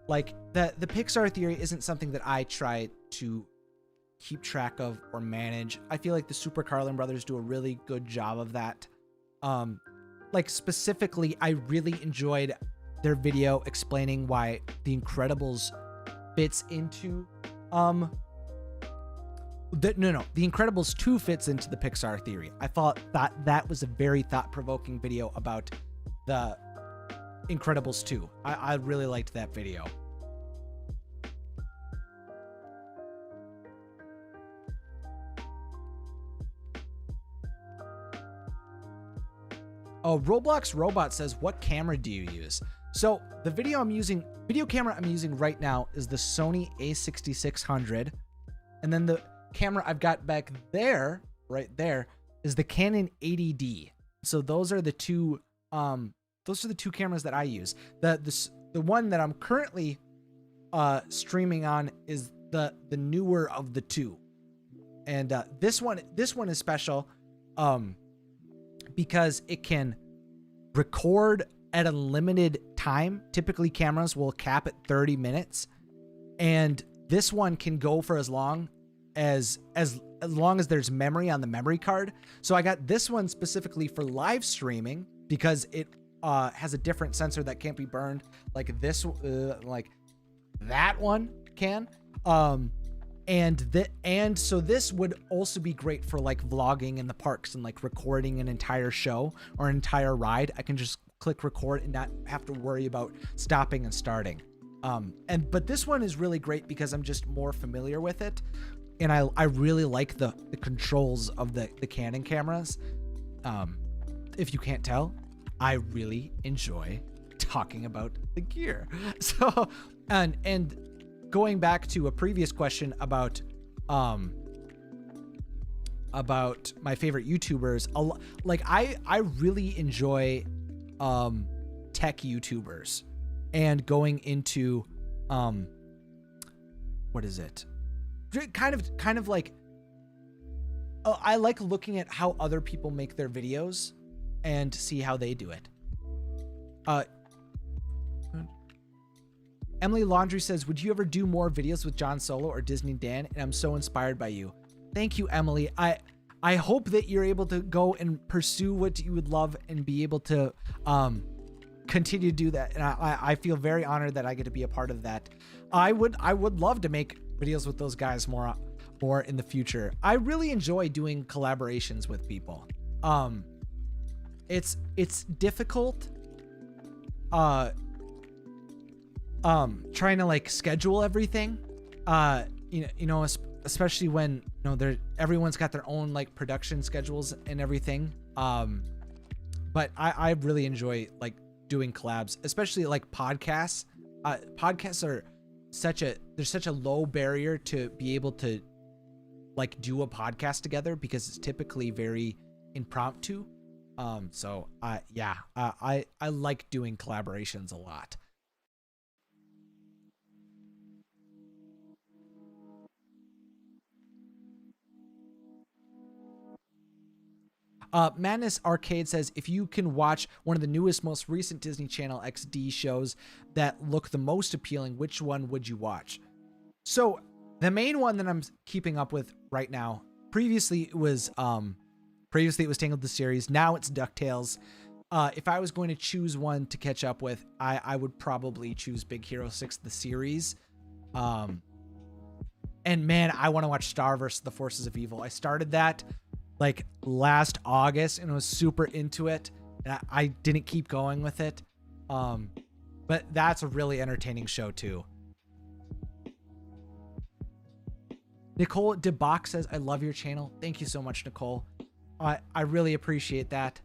Like the Pixar theory isn't something that I try to keep track of or manage. I feel like the Super Carlin brothers do a really good job of that. Like specifically, I really enjoyed their video explaining why The Incredibles fits into The Incredibles 2 fits into the Pixar theory. I thought that was a very thought-provoking video about the Incredibles 2. I really liked that video. Oh, Roblox Robot says, "What camera do you use?" So the video camera I'm using right now is the Sony a6600, and then the camera I've got back there, right there, is the Canon 80D. So those are the two cameras that I use. The one that I'm currently streaming on is the newer of the two, and this one is special because it can record at a limited time. Typically cameras will cap at 30 minutes, and this one can go for as long as there's memory on the memory card. So I got this one specifically for live streaming because it has a different sensor that can't be burned like this, like that one can. And so this would also be great for like vlogging in the parks and like recording an entire show or an entire ride. I can just click record and not have to worry about stopping and starting. But this one is really great because I'm just more familiar with it. And I really like the controls of the Canon cameras. If you can't tell, I really enjoy talking about the gear. So, and going back to a previous question about my favorite YouTubers, like I really enjoy tech YouTubers and going into what is it? Kind of like I like looking at how other people make their videos and see how they do it. Emily Laundry says, would you ever do more videos with John Solo or Disney Dan? And I'm so inspired by you. Thank you, Emily. I hope that you're able to go and pursue what you would love and be able to continue to do that. And I feel very honored that I get to be a part of that. I would love to make videos with those guys more in the future. I really enjoy doing collaborations with people. It's difficult trying to like schedule everything, especially when everyone's got their own like production schedules and everything. But I really enjoy like doing collabs, especially like podcasts. Podcasts are there's such a low barrier to be able to like do a podcast together because it's typically very impromptu. So I like doing collaborations a lot. Madness Arcade says, if you can watch one of the newest, most recent Disney Channel XD shows that look the most appealing, which one would you watch? So the main one that I'm keeping up with right now, previously it was Tangled the series. Now it's DuckTales. If I was going to choose one to catch up with, I would probably choose Big Hero 6, the series. And man, I want to watch Star vs. the Forces of Evil. I started that like last August and was super into it, and I didn't keep going with it. But that's a really entertaining show too. Nicole DeBach says, I love your channel. Thank you so much, Nicole. I really appreciate that.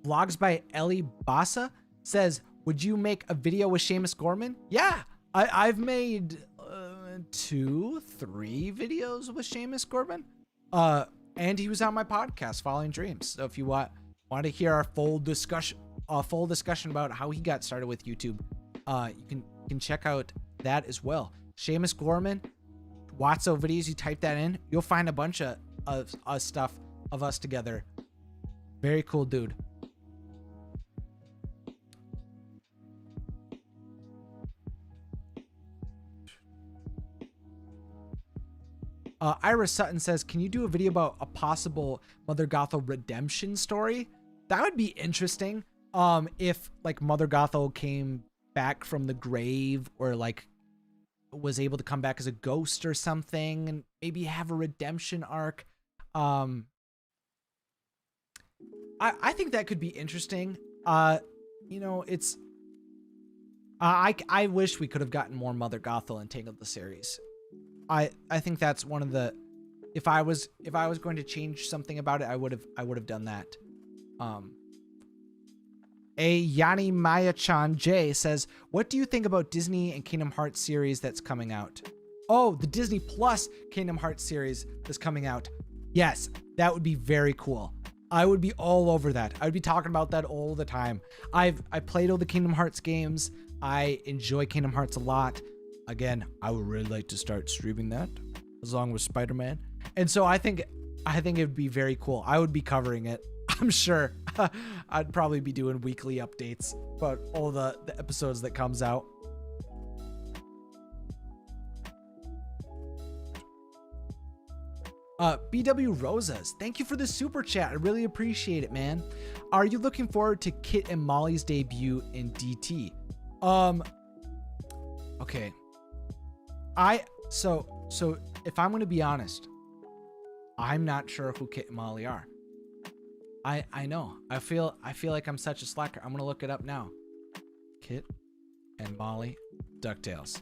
Vlogs by Ellie Bassa says, would you make a video with Seamus Gorman? Yeah, I've made 2-3 videos with Seamus Gorman. And he was on my podcast, Following Dreams. So if you want to hear our full discussion about how he got started with YouTube, you can check out that as well. Seamus Gorman, wotsovideos, you type that in, you'll find a bunch of stuff of us together. Very cool dude. Ira Sutton says, can you do a video about a possible Mother Gothel redemption story? That would be interesting. If like Mother Gothel came back from the grave, or like was able to come back as a ghost or something, and maybe have a redemption arc. I think that could be interesting. It's I wish we could have gotten more Mother Gothel in Tangled the series. I think that's one of the, if I was going to change something about it, I would have done that. A Yanni Maya-chan J says, what do you think about Disney and Kingdom Hearts series that's coming out? Oh, the Disney Plus Kingdom Hearts series that's coming out. Yes, that would be very cool. I would be all over that. I would be talking about that all the time. I played all the Kingdom Hearts games. I enjoy Kingdom Hearts a lot. Again, I would really like to start streaming that along with Spider-Man. And so I think it would be very cool. I would be covering it. I'm sure. I'd probably be doing weekly updates about all the episodes that comes out. BW Rosas, thank you for the super chat. I really appreciate it, man. Are you looking forward to Kit and Molly's debut in DT? Okay. So if I'm going to be honest, I'm not sure who Kit and Molly are. I know. I feel like I'm such a slacker. I'm going to look it up now. Kit and Molly DuckTales.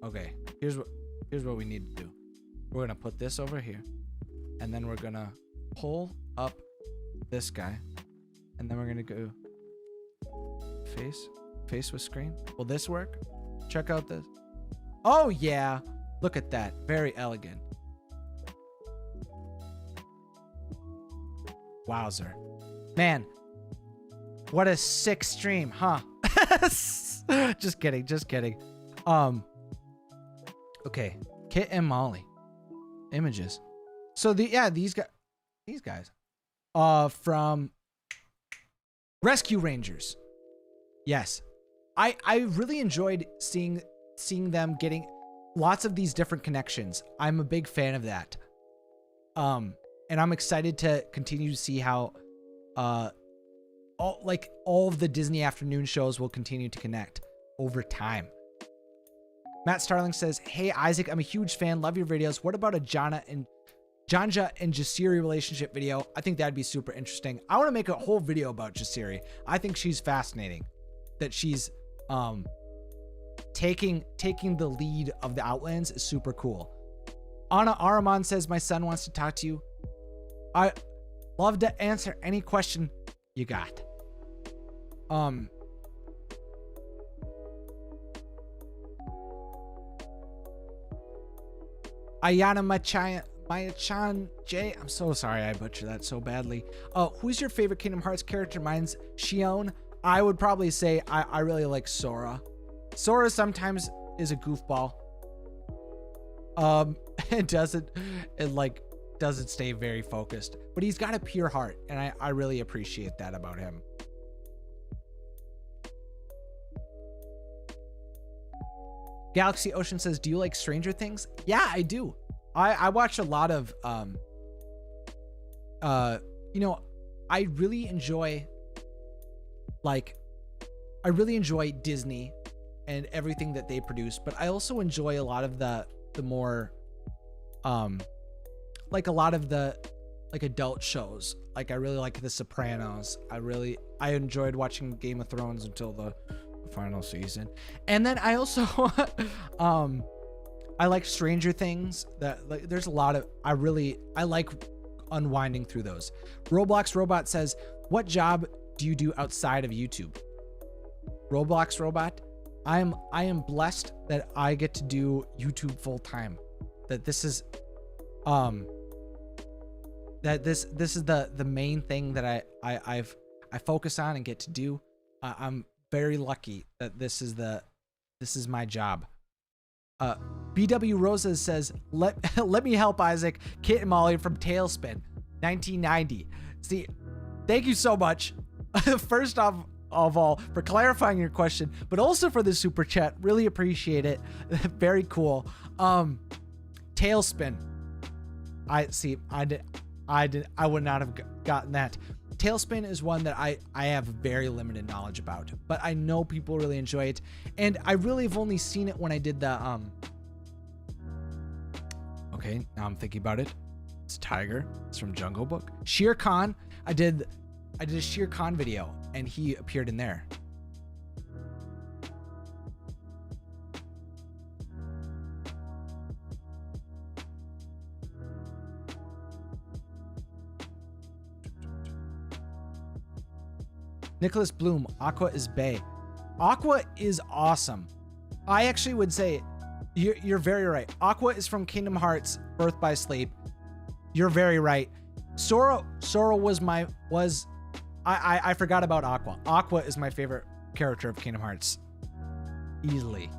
Okay. Here's what we need to do. We're going to put this over here, and then we're going to pull up this guy, and then we're gonna go face with screen. Will this work? Check out this. Oh yeah, look at that, very elegant. Wowzer, man, what a sick stream, huh? Just kidding. Okay, Kit and Molly images. So these guys from Rescue Rangers. Yes, I really enjoyed seeing them getting lots of these different connections. I'm a big fan of that. And I'm excited to continue to see how all of the Disney afternoon shows will continue to connect over time. Matt Starling says, "Hey Isaac, I'm a huge fan. Love your videos. What about a Janja and Jasiri relationship video? I think that'd be super interesting. I want to make a whole video about Jasiri. I think she's fascinating. That she's taking the lead of the Outlands is super cool." Anna Araman says, "My son wants to talk to you. I love to answer any question you got." Ayana Maya-chan J. I'm so sorry I butchered that so badly. Who's your favorite Kingdom Hearts character? Mine's Xion. I would probably say I really like Sora. Sora sometimes is a goofball. It doesn't stay very focused, but he's got a pure heart, and I really appreciate that about him. Galaxy Ocean says, "Do you like Stranger Things?" Yeah, I do. I watch a lot of I really enjoy Disney and everything that they produce, but I also enjoy a lot of the more adult shows. Like I really like The Sopranos. I enjoyed watching Game of Thrones until the final season. And then I also I like Stranger Things. There's a lot of I like unwinding through those. Roblox Robot says, "What job do you do outside of YouTube?" Roblox Robot, I am blessed that I get to do YouTube full time. That this is the main thing that I focus on and get to do. I'm very lucky that this is my job. BW Rosa says, let me help Isaac. Kit and Molly from Tailspin 1990. See, thank you so much. First off of all, for clarifying your question, but also for the super chat. Really appreciate it. Very cool. Tailspin. I would not have gotten that. Tailspin is one that I have very limited knowledge about, but I know people really enjoy it, and I really have only seen it when I did the okay, now I'm thinking about it. It's Tiger. It's from Jungle Book. Shere Khan. I did a Shere Khan video, and he appeared in there. Nicholas Bloom, Aqua is bae. Aqua is awesome. I actually would say you're very right. Aqua is from Kingdom Hearts Birth by Sleep. You're very right. Sora was I forgot about Aqua. Aqua is my favorite character of Kingdom Hearts. Easily.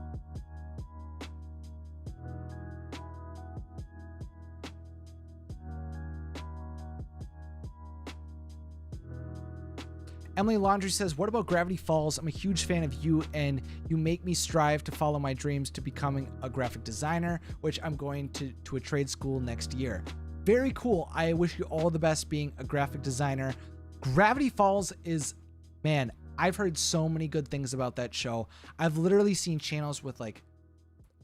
Emily Laundry says, "What about Gravity Falls? I'm a huge fan of you, and you make me strive to follow my dreams to becoming a graphic designer, which I'm going to a trade school next year." Very cool. I wish you all the best being a graphic designer. Gravity Falls is, man, I've heard so many good things about that show. I've literally seen channels with like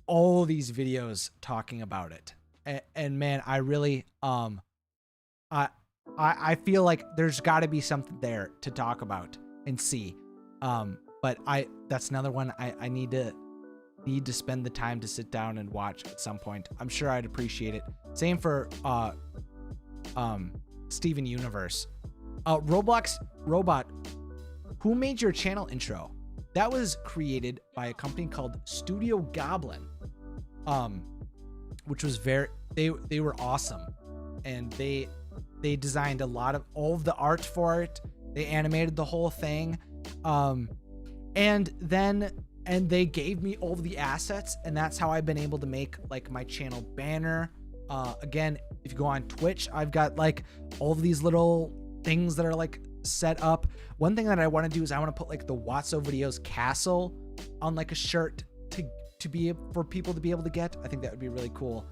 all these videos talking about it. And man, I really, I feel like there's got to be something there to talk about and see. But that's another one I need to spend the time to sit down and watch at some point. I'm sure I'd appreciate it. Same for Steven Universe. Roblox Robot, who made your channel intro? That was created by a company called Studio Goblin, which was they were awesome, and they designed all of the art for it. They animated the whole thing, and they gave me all of the assets, and that's how I've been able to make like my channel banner. Again, if you go on Twitch, I've got like all of these little things that are like set up. One thing that I want to do is I want to put like the wotsovideos castle on like a shirt to be for people to be able to get. I think that would be really cool.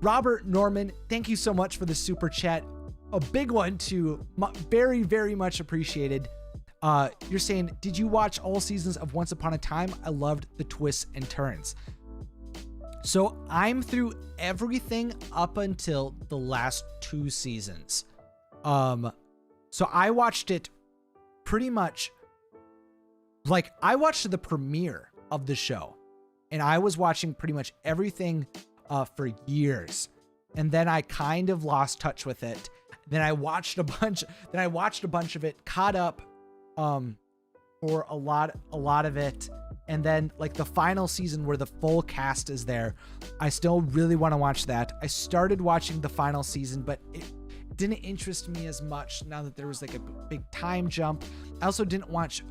Robert Norman, thank you so much for the super chat. A big one too. Very, very much appreciated. You're saying, did you watch all seasons of Once Upon a Time? I loved the twists and turns. So I'm through everything up until the last 2 seasons. So I watched it pretty much, like, I watched the premiere of the show, and I was watching pretty much everything for years. And then I kind of lost touch with it. Then I watched a bunch of it, caught up for a lot of it. And then like the final season where the full cast is there, I still really want to watch that. I started watching the final season, but it didn't interest me as much now that there was like a big time jump. I also didn't watch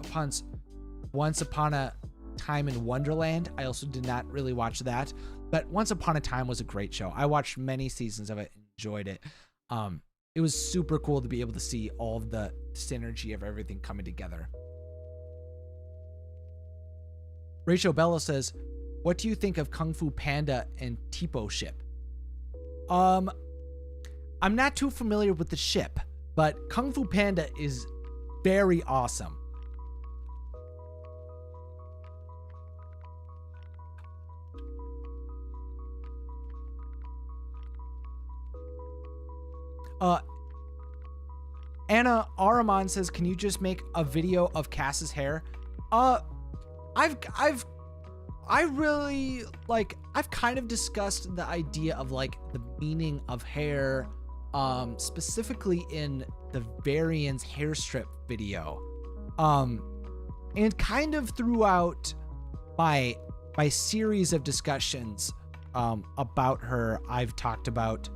Once Upon a Time in Wonderland. I also did not really watch that, but Once Upon a Time was a great show. I watched many seasons of it, enjoyed it. It was super cool to be able to see all of the synergy of everything coming together. Rachel Bello says, what do you think of Kung Fu Panda and Tipo ship? I'm not too familiar with the ship, but Kung Fu Panda is very awesome. Anna Araman says, can you just make a video of Cass's hair? I've kind of discussed the idea of like the meaning of hair, specifically in the Varian's hair strip video, and kind of throughout my series of discussions about her. I've talked about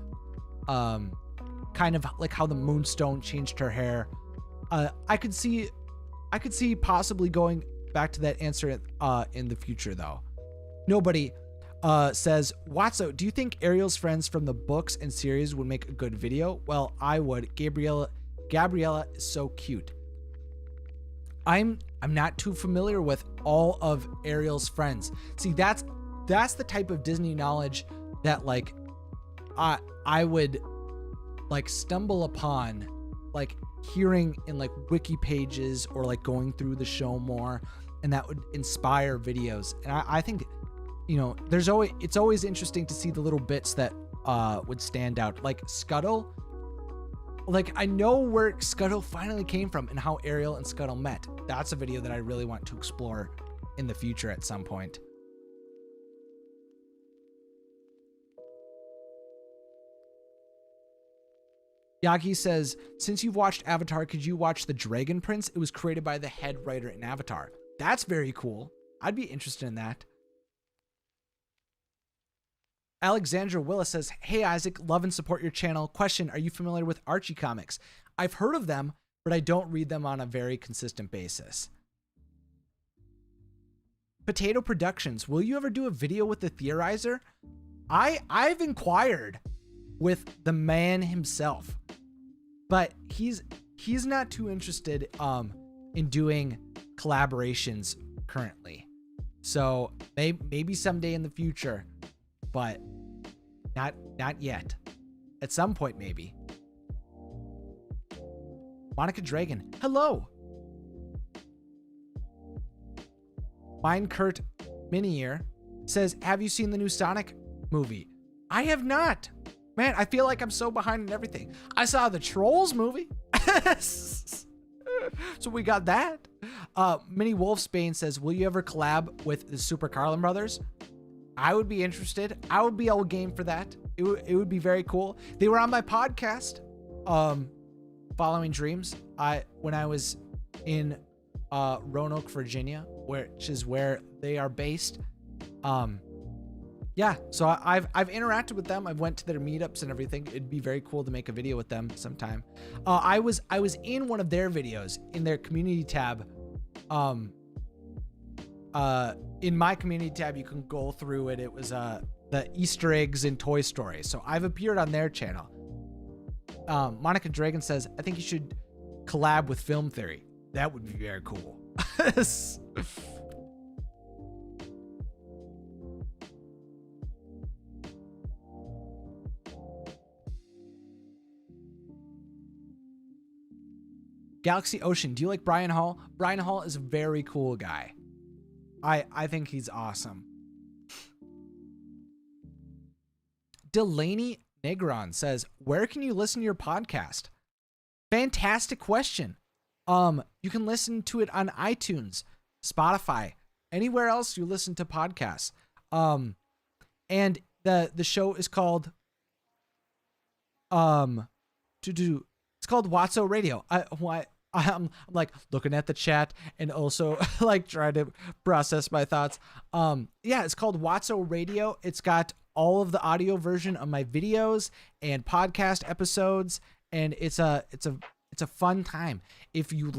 kind of like how the Moonstone changed her hair. I could see possibly going back to that answer in the future though. Nobody says, Watso, do you think Ariel's friends from the books and series would make a good video? Well, I would. Gabriella is so cute. I'm not too familiar with all of Ariel's friends. See, that's the type of Disney knowledge that like I would like stumble upon, like hearing in like wiki pages or like going through the show more, and that would inspire videos. And I think, you know, it's always interesting to see the little bits that would stand out, like Scuttle. Like, I know where Scuttle finally came from and how Ariel and Scuttle met. That's a video that I really want to explore in the future at some point. Yagi says, since you've watched Avatar, could you watch The Dragon Prince? It was created by the head writer in Avatar. That's very cool. I'd be interested in that. Alexandra Willis says, hey Isaac, love and support your channel. Question, are you familiar with Archie comics? I've heard of them, but I don't read them on a very consistent basis. Potato Productions, will you ever do a video with the Theorizer? I've inquired with the man himself, but he's not too interested in doing collaborations currently. So maybe someday in the future, but not yet. At some point, maybe. Monica Dragon, hello. Minecurt Minier says, have you seen the new Sonic movie? I have not. Man, I feel like I'm so behind in everything. I saw the Trolls movie. So we got that. Minnie Wolfsbane says, will you ever collab with the Super Carlin Brothers? I would be interested. I would be all game for that it would be very cool. They were on my podcast, Following Dreams. When I was in Roanoke, Virginia, which is where they are based. Yeah, so I've interacted with them. I've went to their meetups and everything. It'd be very cool to make a video with them sometime. I was in one of their videos in their community tab. In my community tab, you can go through it. It was the Easter eggs in Toy Story. So I've appeared on their channel. Monica Dragon says, I think you should collab with Film Theory. That would be very cool. Galaxy Ocean, do you like Brian Hall? Brian Hall is a very cool guy. I think he's awesome. Delaney Negron says, where can you listen to your podcast? Fantastic question. You can listen to it on iTunes, Spotify, anywhere else you listen to podcasts. And the show is called it's called Wotso Radio. I'm like looking at the chat and also like trying to process my thoughts. Yeah, it's called Wotso Radio. It's got all of the audio version of my videos and podcast episodes, and it's a fun time. If you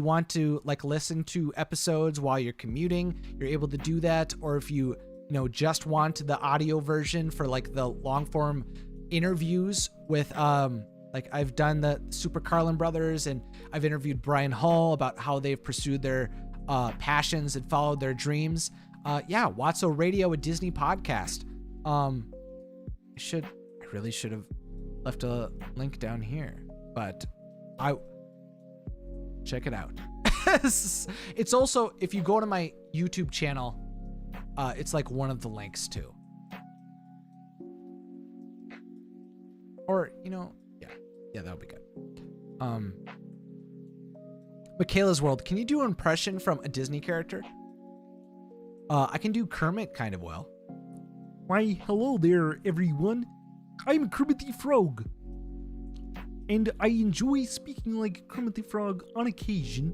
want to like listen to episodes while you're commuting, you're able to do that. Or if you just want the audio version for like the long form interviews with like I've done the Super Carlin brothers, and I've interviewed Brian Hall about how they've pursued their passions and followed their dreams. Yeah, Wotso Radio, a Disney podcast. I really should have left a link down here, but check it out. It's also, if you go to my YouTube channel, it's like one of the links too. Or, yeah, that would be good. Michaela's World, can you do an impression from a Disney character? I can do Kermit kind of well. Why, hello there, everyone. I'm Kermit the Frog. And I enjoy speaking like Kermit the Frog on occasion.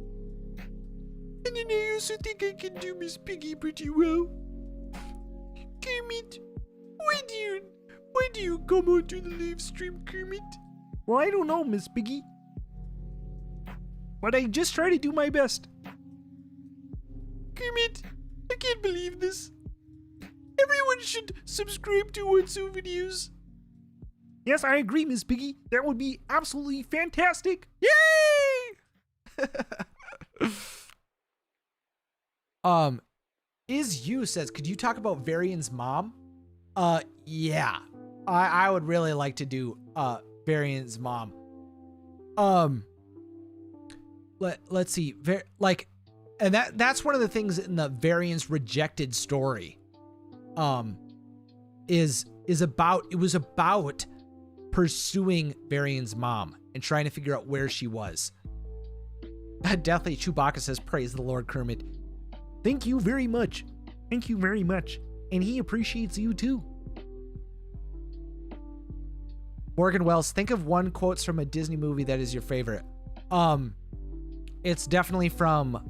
And then I also think I can do Miss Piggy pretty well. Kermit, why do you come onto the live stream, Kermit? Well, I don't know, Miss Piggy. But I just try to do my best. Kermit, I can't believe this. Everyone should subscribe to wotsovideos. Yes, I agree, Miss Piggy. That would be absolutely fantastic. Yay! Is you says, could you talk about Varian's mom? Yeah. I would really like to do Varian's mom. Let's see. And that's one of the things in the Varian's rejected story. Is about pursuing Varian's mom and trying to figure out where she was. Deathly Chewbacca says, praise the Lord, Kermit. Thank you very much. Thank you very much. And he appreciates you too. Morgan Wells, think of one quotes from a Disney movie that is your favorite. It's definitely from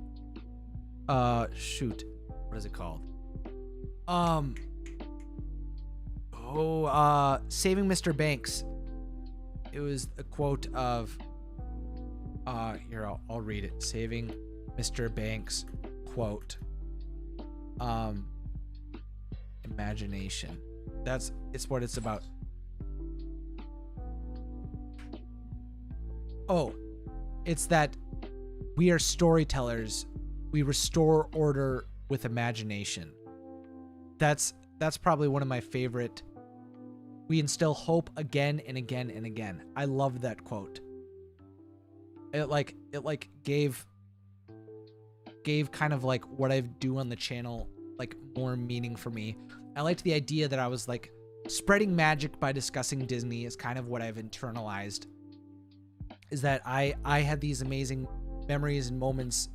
shoot. What is it called? Saving Mr. Banks. It was a quote of here, I'll read it. Saving Mr. Banks quote. Imagination. It's what it's about. Oh, it's that we are storytellers. We restore order with imagination. That's probably one of my favorite. We instill hope again and again and again. I love that quote. It gave kind of like what I do on the channel like more meaning for me. I liked the idea that I was like spreading magic by discussing Disney is kind of what I've internalized. Is that I had these amazing memories and moments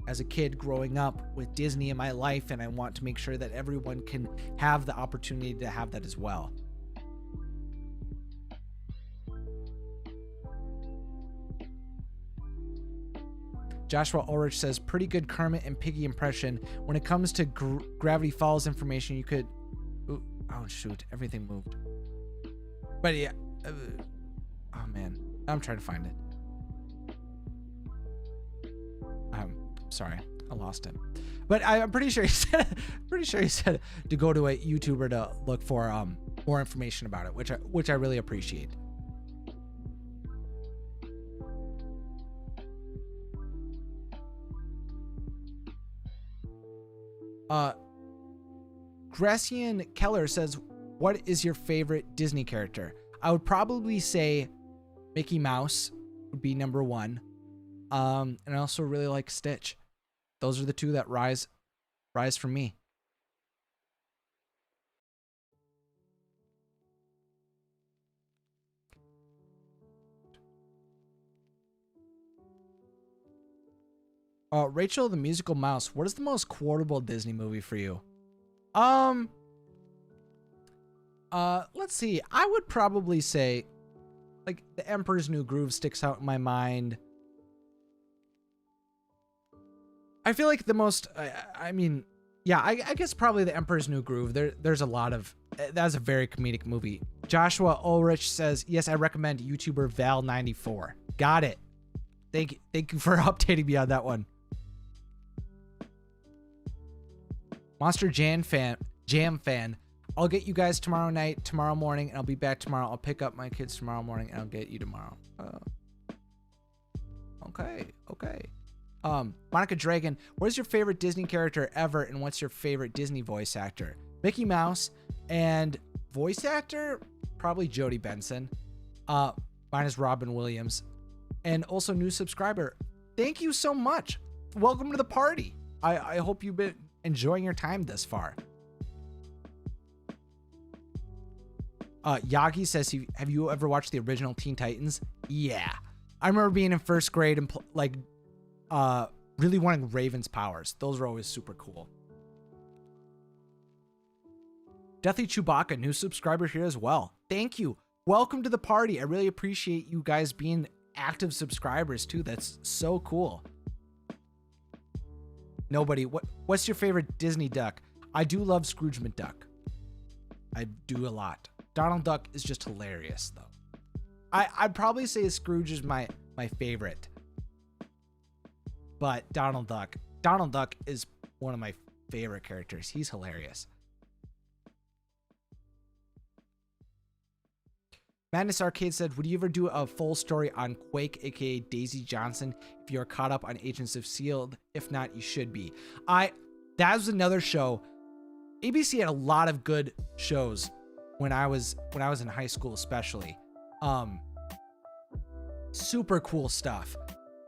as a kid growing up with Disney in my life, and I want to make sure that everyone can have the opportunity to have that as well. Joshua Ulrich says, pretty good Kermit and Piggy impression. When it comes to Gravity Falls information, you could... Ooh, oh, shoot. Everything moved. But yeah. Oh, man. I'm trying to find it. Sorry. I lost it. But I'm pretty sure he said to go to a YouTuber to look for more information about it, which I really appreciate. Gracian Keller says, what is your favorite Disney character? I would probably say Mickey Mouse would be number one. And I also really like Stitch. Those are the two that rise for me. Rachel the Musical Mouse, what is the most quotable Disney movie for you? Let's see. I would probably say, like, The Emperor's New Groove sticks out in my mind. I feel like the most, I mean, yeah, I guess probably The Emperor's New Groove. There's a lot of, that's a very comedic movie. Joshua Ulrich says, yes, I recommend YouTuber Val94. Got it. Thank you for updating me on that one. Monster Jam fan. I'll get you guys tomorrow morning, and I'll be back tomorrow. I'll pick up my kids tomorrow morning, and I'll get you tomorrow. Okay. Monica Dragon, what is your favorite Disney character ever, and what's your favorite Disney voice actor? Mickey Mouse, and voice actor, probably Jodie Benson. Mine is Robin Williams. And also new subscriber, thank you so much. Welcome to the party. I hope you've been enjoying your time thus far. Yagi says, have you ever watched the original Teen Titans? Yeah. I remember being in first grade and really wanting Raven's powers. Those were always super cool. Deathly Chewbacca, new subscriber here as well. Thank you. Welcome to the party. I really appreciate you guys being active subscribers too. That's so cool. Nobody, what's your favorite Disney duck? I do love Scrooge McDuck. I do a lot. Donald Duck is just hilarious though. I'd probably say Scrooge is my favorite. But Donald Duck is one of my favorite characters. He's hilarious. Madness Arcade said, would you ever do a full story on Quake, aka Daisy Johnson, if you are caught up on Agents of S.H.I.E.L.D.? If not, you should be. That was another show. ABC had a lot of good shows when I was in high school, especially. Super cool stuff.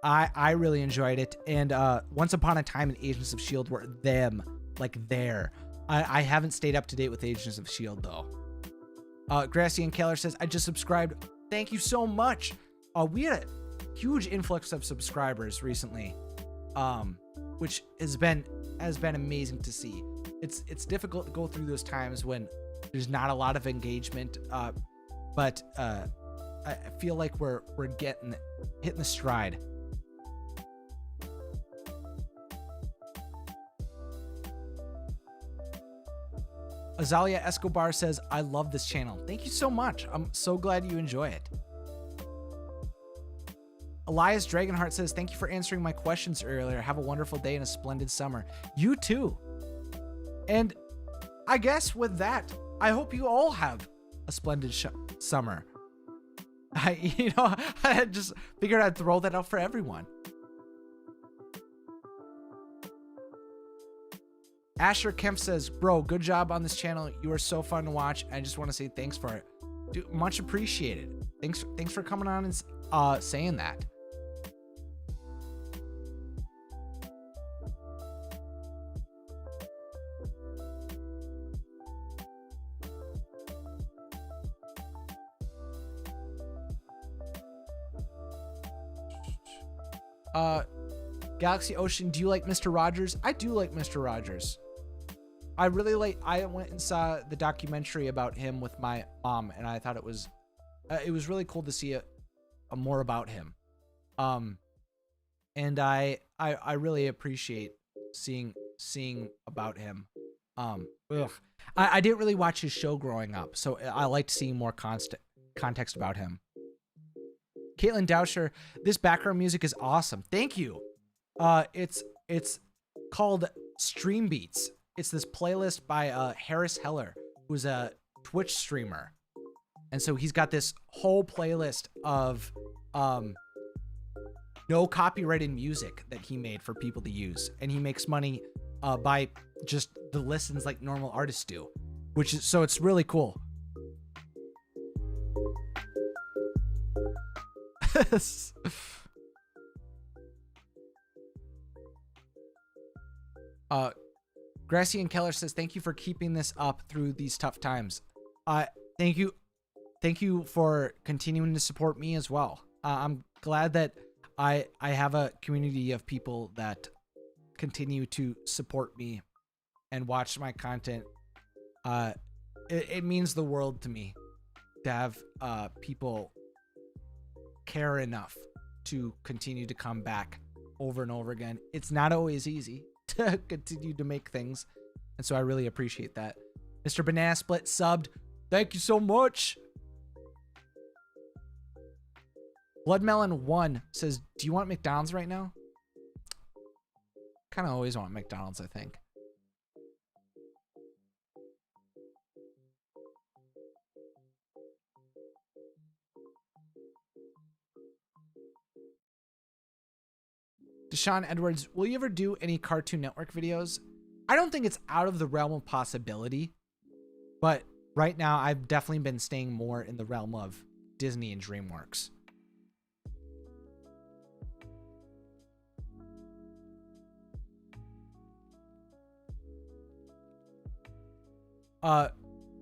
I really enjoyed it. And Once Upon a Time and Agents of S.H.I.E.L.D. were them, like there. I haven't stayed up to date with Agents of S.H.I.E.L.D. though. Gracian Keller says, I just subscribed. Thank you so much. We had a huge influx of subscribers recently, which has been amazing to see. It's difficult to go through those times when there's not a lot of engagement, but I feel like we're hitting the stride. Azalia Escobar says, I love this channel. Thank you so much. I'm so glad you enjoy it. Elias Dragonheart says, thank you for answering my questions earlier. Have a wonderful day and a splendid summer. You too. And I guess with that, I hope you all have a splendid summer. I just figured I'd throw that out for everyone. Asher Kemp says, bro, good job on this channel. You are so fun to watch. I just want to say thanks for it. Dude, much appreciated. Thanks for coming on and saying that. Galaxy Ocean, do you like Mr. Rogers? I do like Mr. Rogers. I went and saw the documentary about him with my mom, and I thought it was really cool to see more about him. and I really appreciate seeing about him. Ugh. I didn't really watch his show growing up, so I liked seeing more context about him. Caitlin Dousher, this background music is awesome. Thank you. It's called Stream Beats. It's this playlist by Harris Heller, who's a Twitch streamer. And so he's got this whole playlist of no copyrighted music that he made for people to use. And he makes money by just the listens like normal artists do, which is, so it's really cool. Gracie and Keller says, thank you for keeping this up through these tough times. Thank you for continuing to support me as well. I'm glad that I have a community of people that continue to support me and watch my content. It means the world to me to have people care enough to continue to come back over and over again. It's not always easy to continue to make things, and so I really appreciate that. Mr. Banana Split subbed. Thank you so much. Bloodmelon1 says, do you want McDonald's right now? Kind of always want McDonald's, I think. Deshaun Edwards, will you ever do any Cartoon Network videos? I don't think it's out of the realm of possibility, but right now I've definitely been staying more in the realm of Disney and DreamWorks.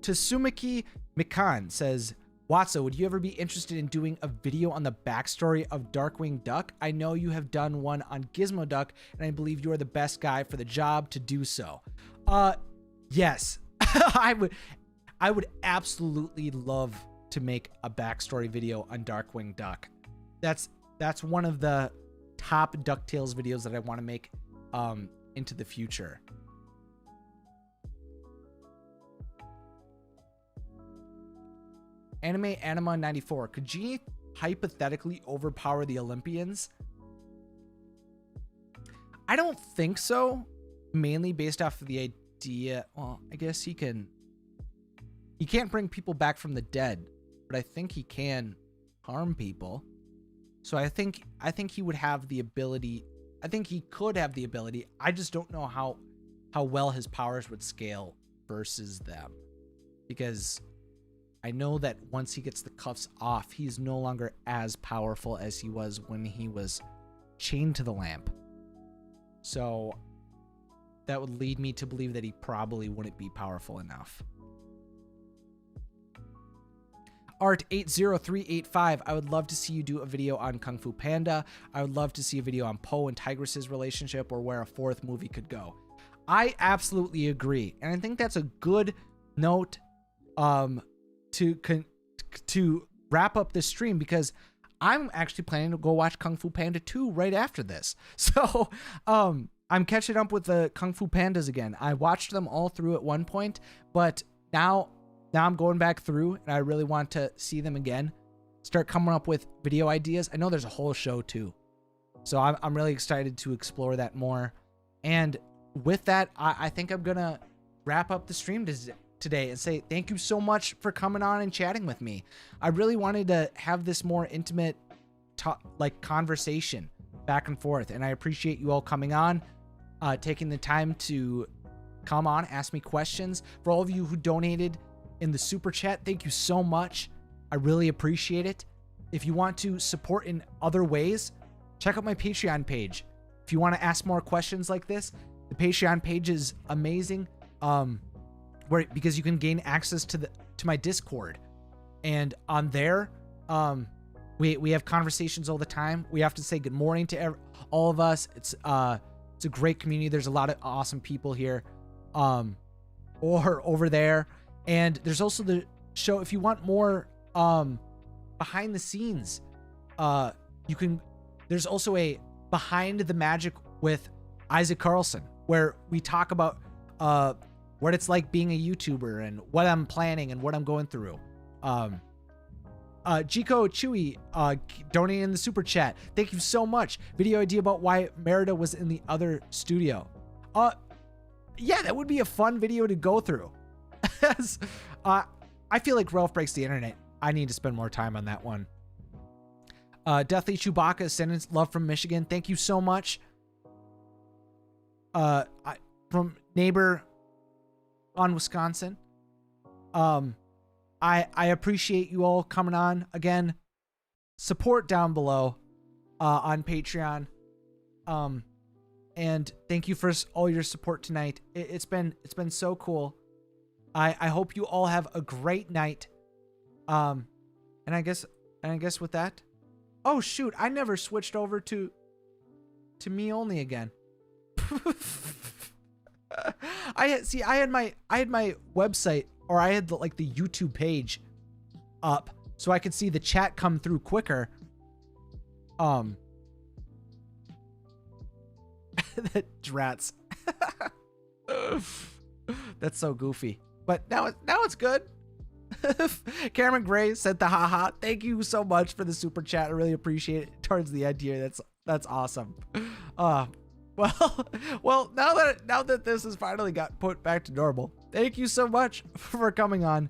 Tsumaki Mikan says, Watso, would you ever be interested in doing a video on the backstory of Darkwing Duck? I know you have done one on Gizmo Duck, and I believe you are the best guy for the job to do so. Yes. I would absolutely love to make a backstory video on Darkwing Duck. That's one of the top DuckTales videos that I want to make into the future. Anima 94. Could Genie hypothetically overpower the Olympians? I don't think so. Mainly based off of the idea. Well, I guess he can. He can't bring people back from the dead, but I think he can harm people. So I think he would have the ability. I think he could have the ability. I just don't know how well his powers would scale versus them, because I know that once he gets the cuffs off, he's no longer as powerful as he was when he was chained to the lamp. So that would lead me to believe that he probably wouldn't be powerful enough. Art80385, I would love to see you do a video on Kung Fu Panda. I would love to see a video on Poe and Tigress's relationship, or where a fourth movie could go. I absolutely agree. And I think that's a good note to wrap up this stream, because I'm actually planning to go watch Kung Fu Panda 2 right after this. So I'm catching up with the Kung Fu Pandas again. I watched them all through at one point, but now I'm going back through, and I really want to see them again, start coming up with video ideas. I know there's a whole show too, so I'm really excited to explore that more. And with that, I think I'm gonna wrap up the stream today and say thank you so much for coming on and chatting with me. I really wanted to have this more intimate conversation back and forth, and I appreciate you all coming on, taking the time to come on, ask me questions. For all of you who donated in the super chat, thank you so much. I really appreciate it. If you want to support in other ways, check out my Patreon page. If you want to ask more questions like this, the Patreon page is amazing. Because you can gain access to my Discord, and on there, we have conversations all the time. We have to say good morning to all of us. It's a great community. There's a lot of awesome people here, or over there, and there's also the show. If you want more behind the scenes, you can. There's also a Behind the Magic with Isaac Carlson, where we talk about what it's like being a YouTuber and what I'm planning and what I'm going through. Jico Chewy donating in the super chat. Thank you so much. Video idea about why Merida was in the other studio. Yeah, that would be a fun video to go through. I feel like Ralph Breaks the Internet. I need to spend more time on that one. Deathly Chewbacca sending love from Michigan. Thank you so much. From neighbor on Wisconsin. I appreciate you all coming on again. Support down below on Patreon. And thank you for all your support tonight. It's been so cool. I hope you all have a great night. And I guess with that, oh shoot, I never switched over to me only again. I had my website, or I had the YouTube page up so I could see the chat come through quicker. That drats. That's so goofy. But now it's good. Cameron Gray said the haha. Thank you so much for the super chat. I really appreciate it towards the end here. That's awesome. Well, now that this has finally got put back to normal, thank you so much for coming on.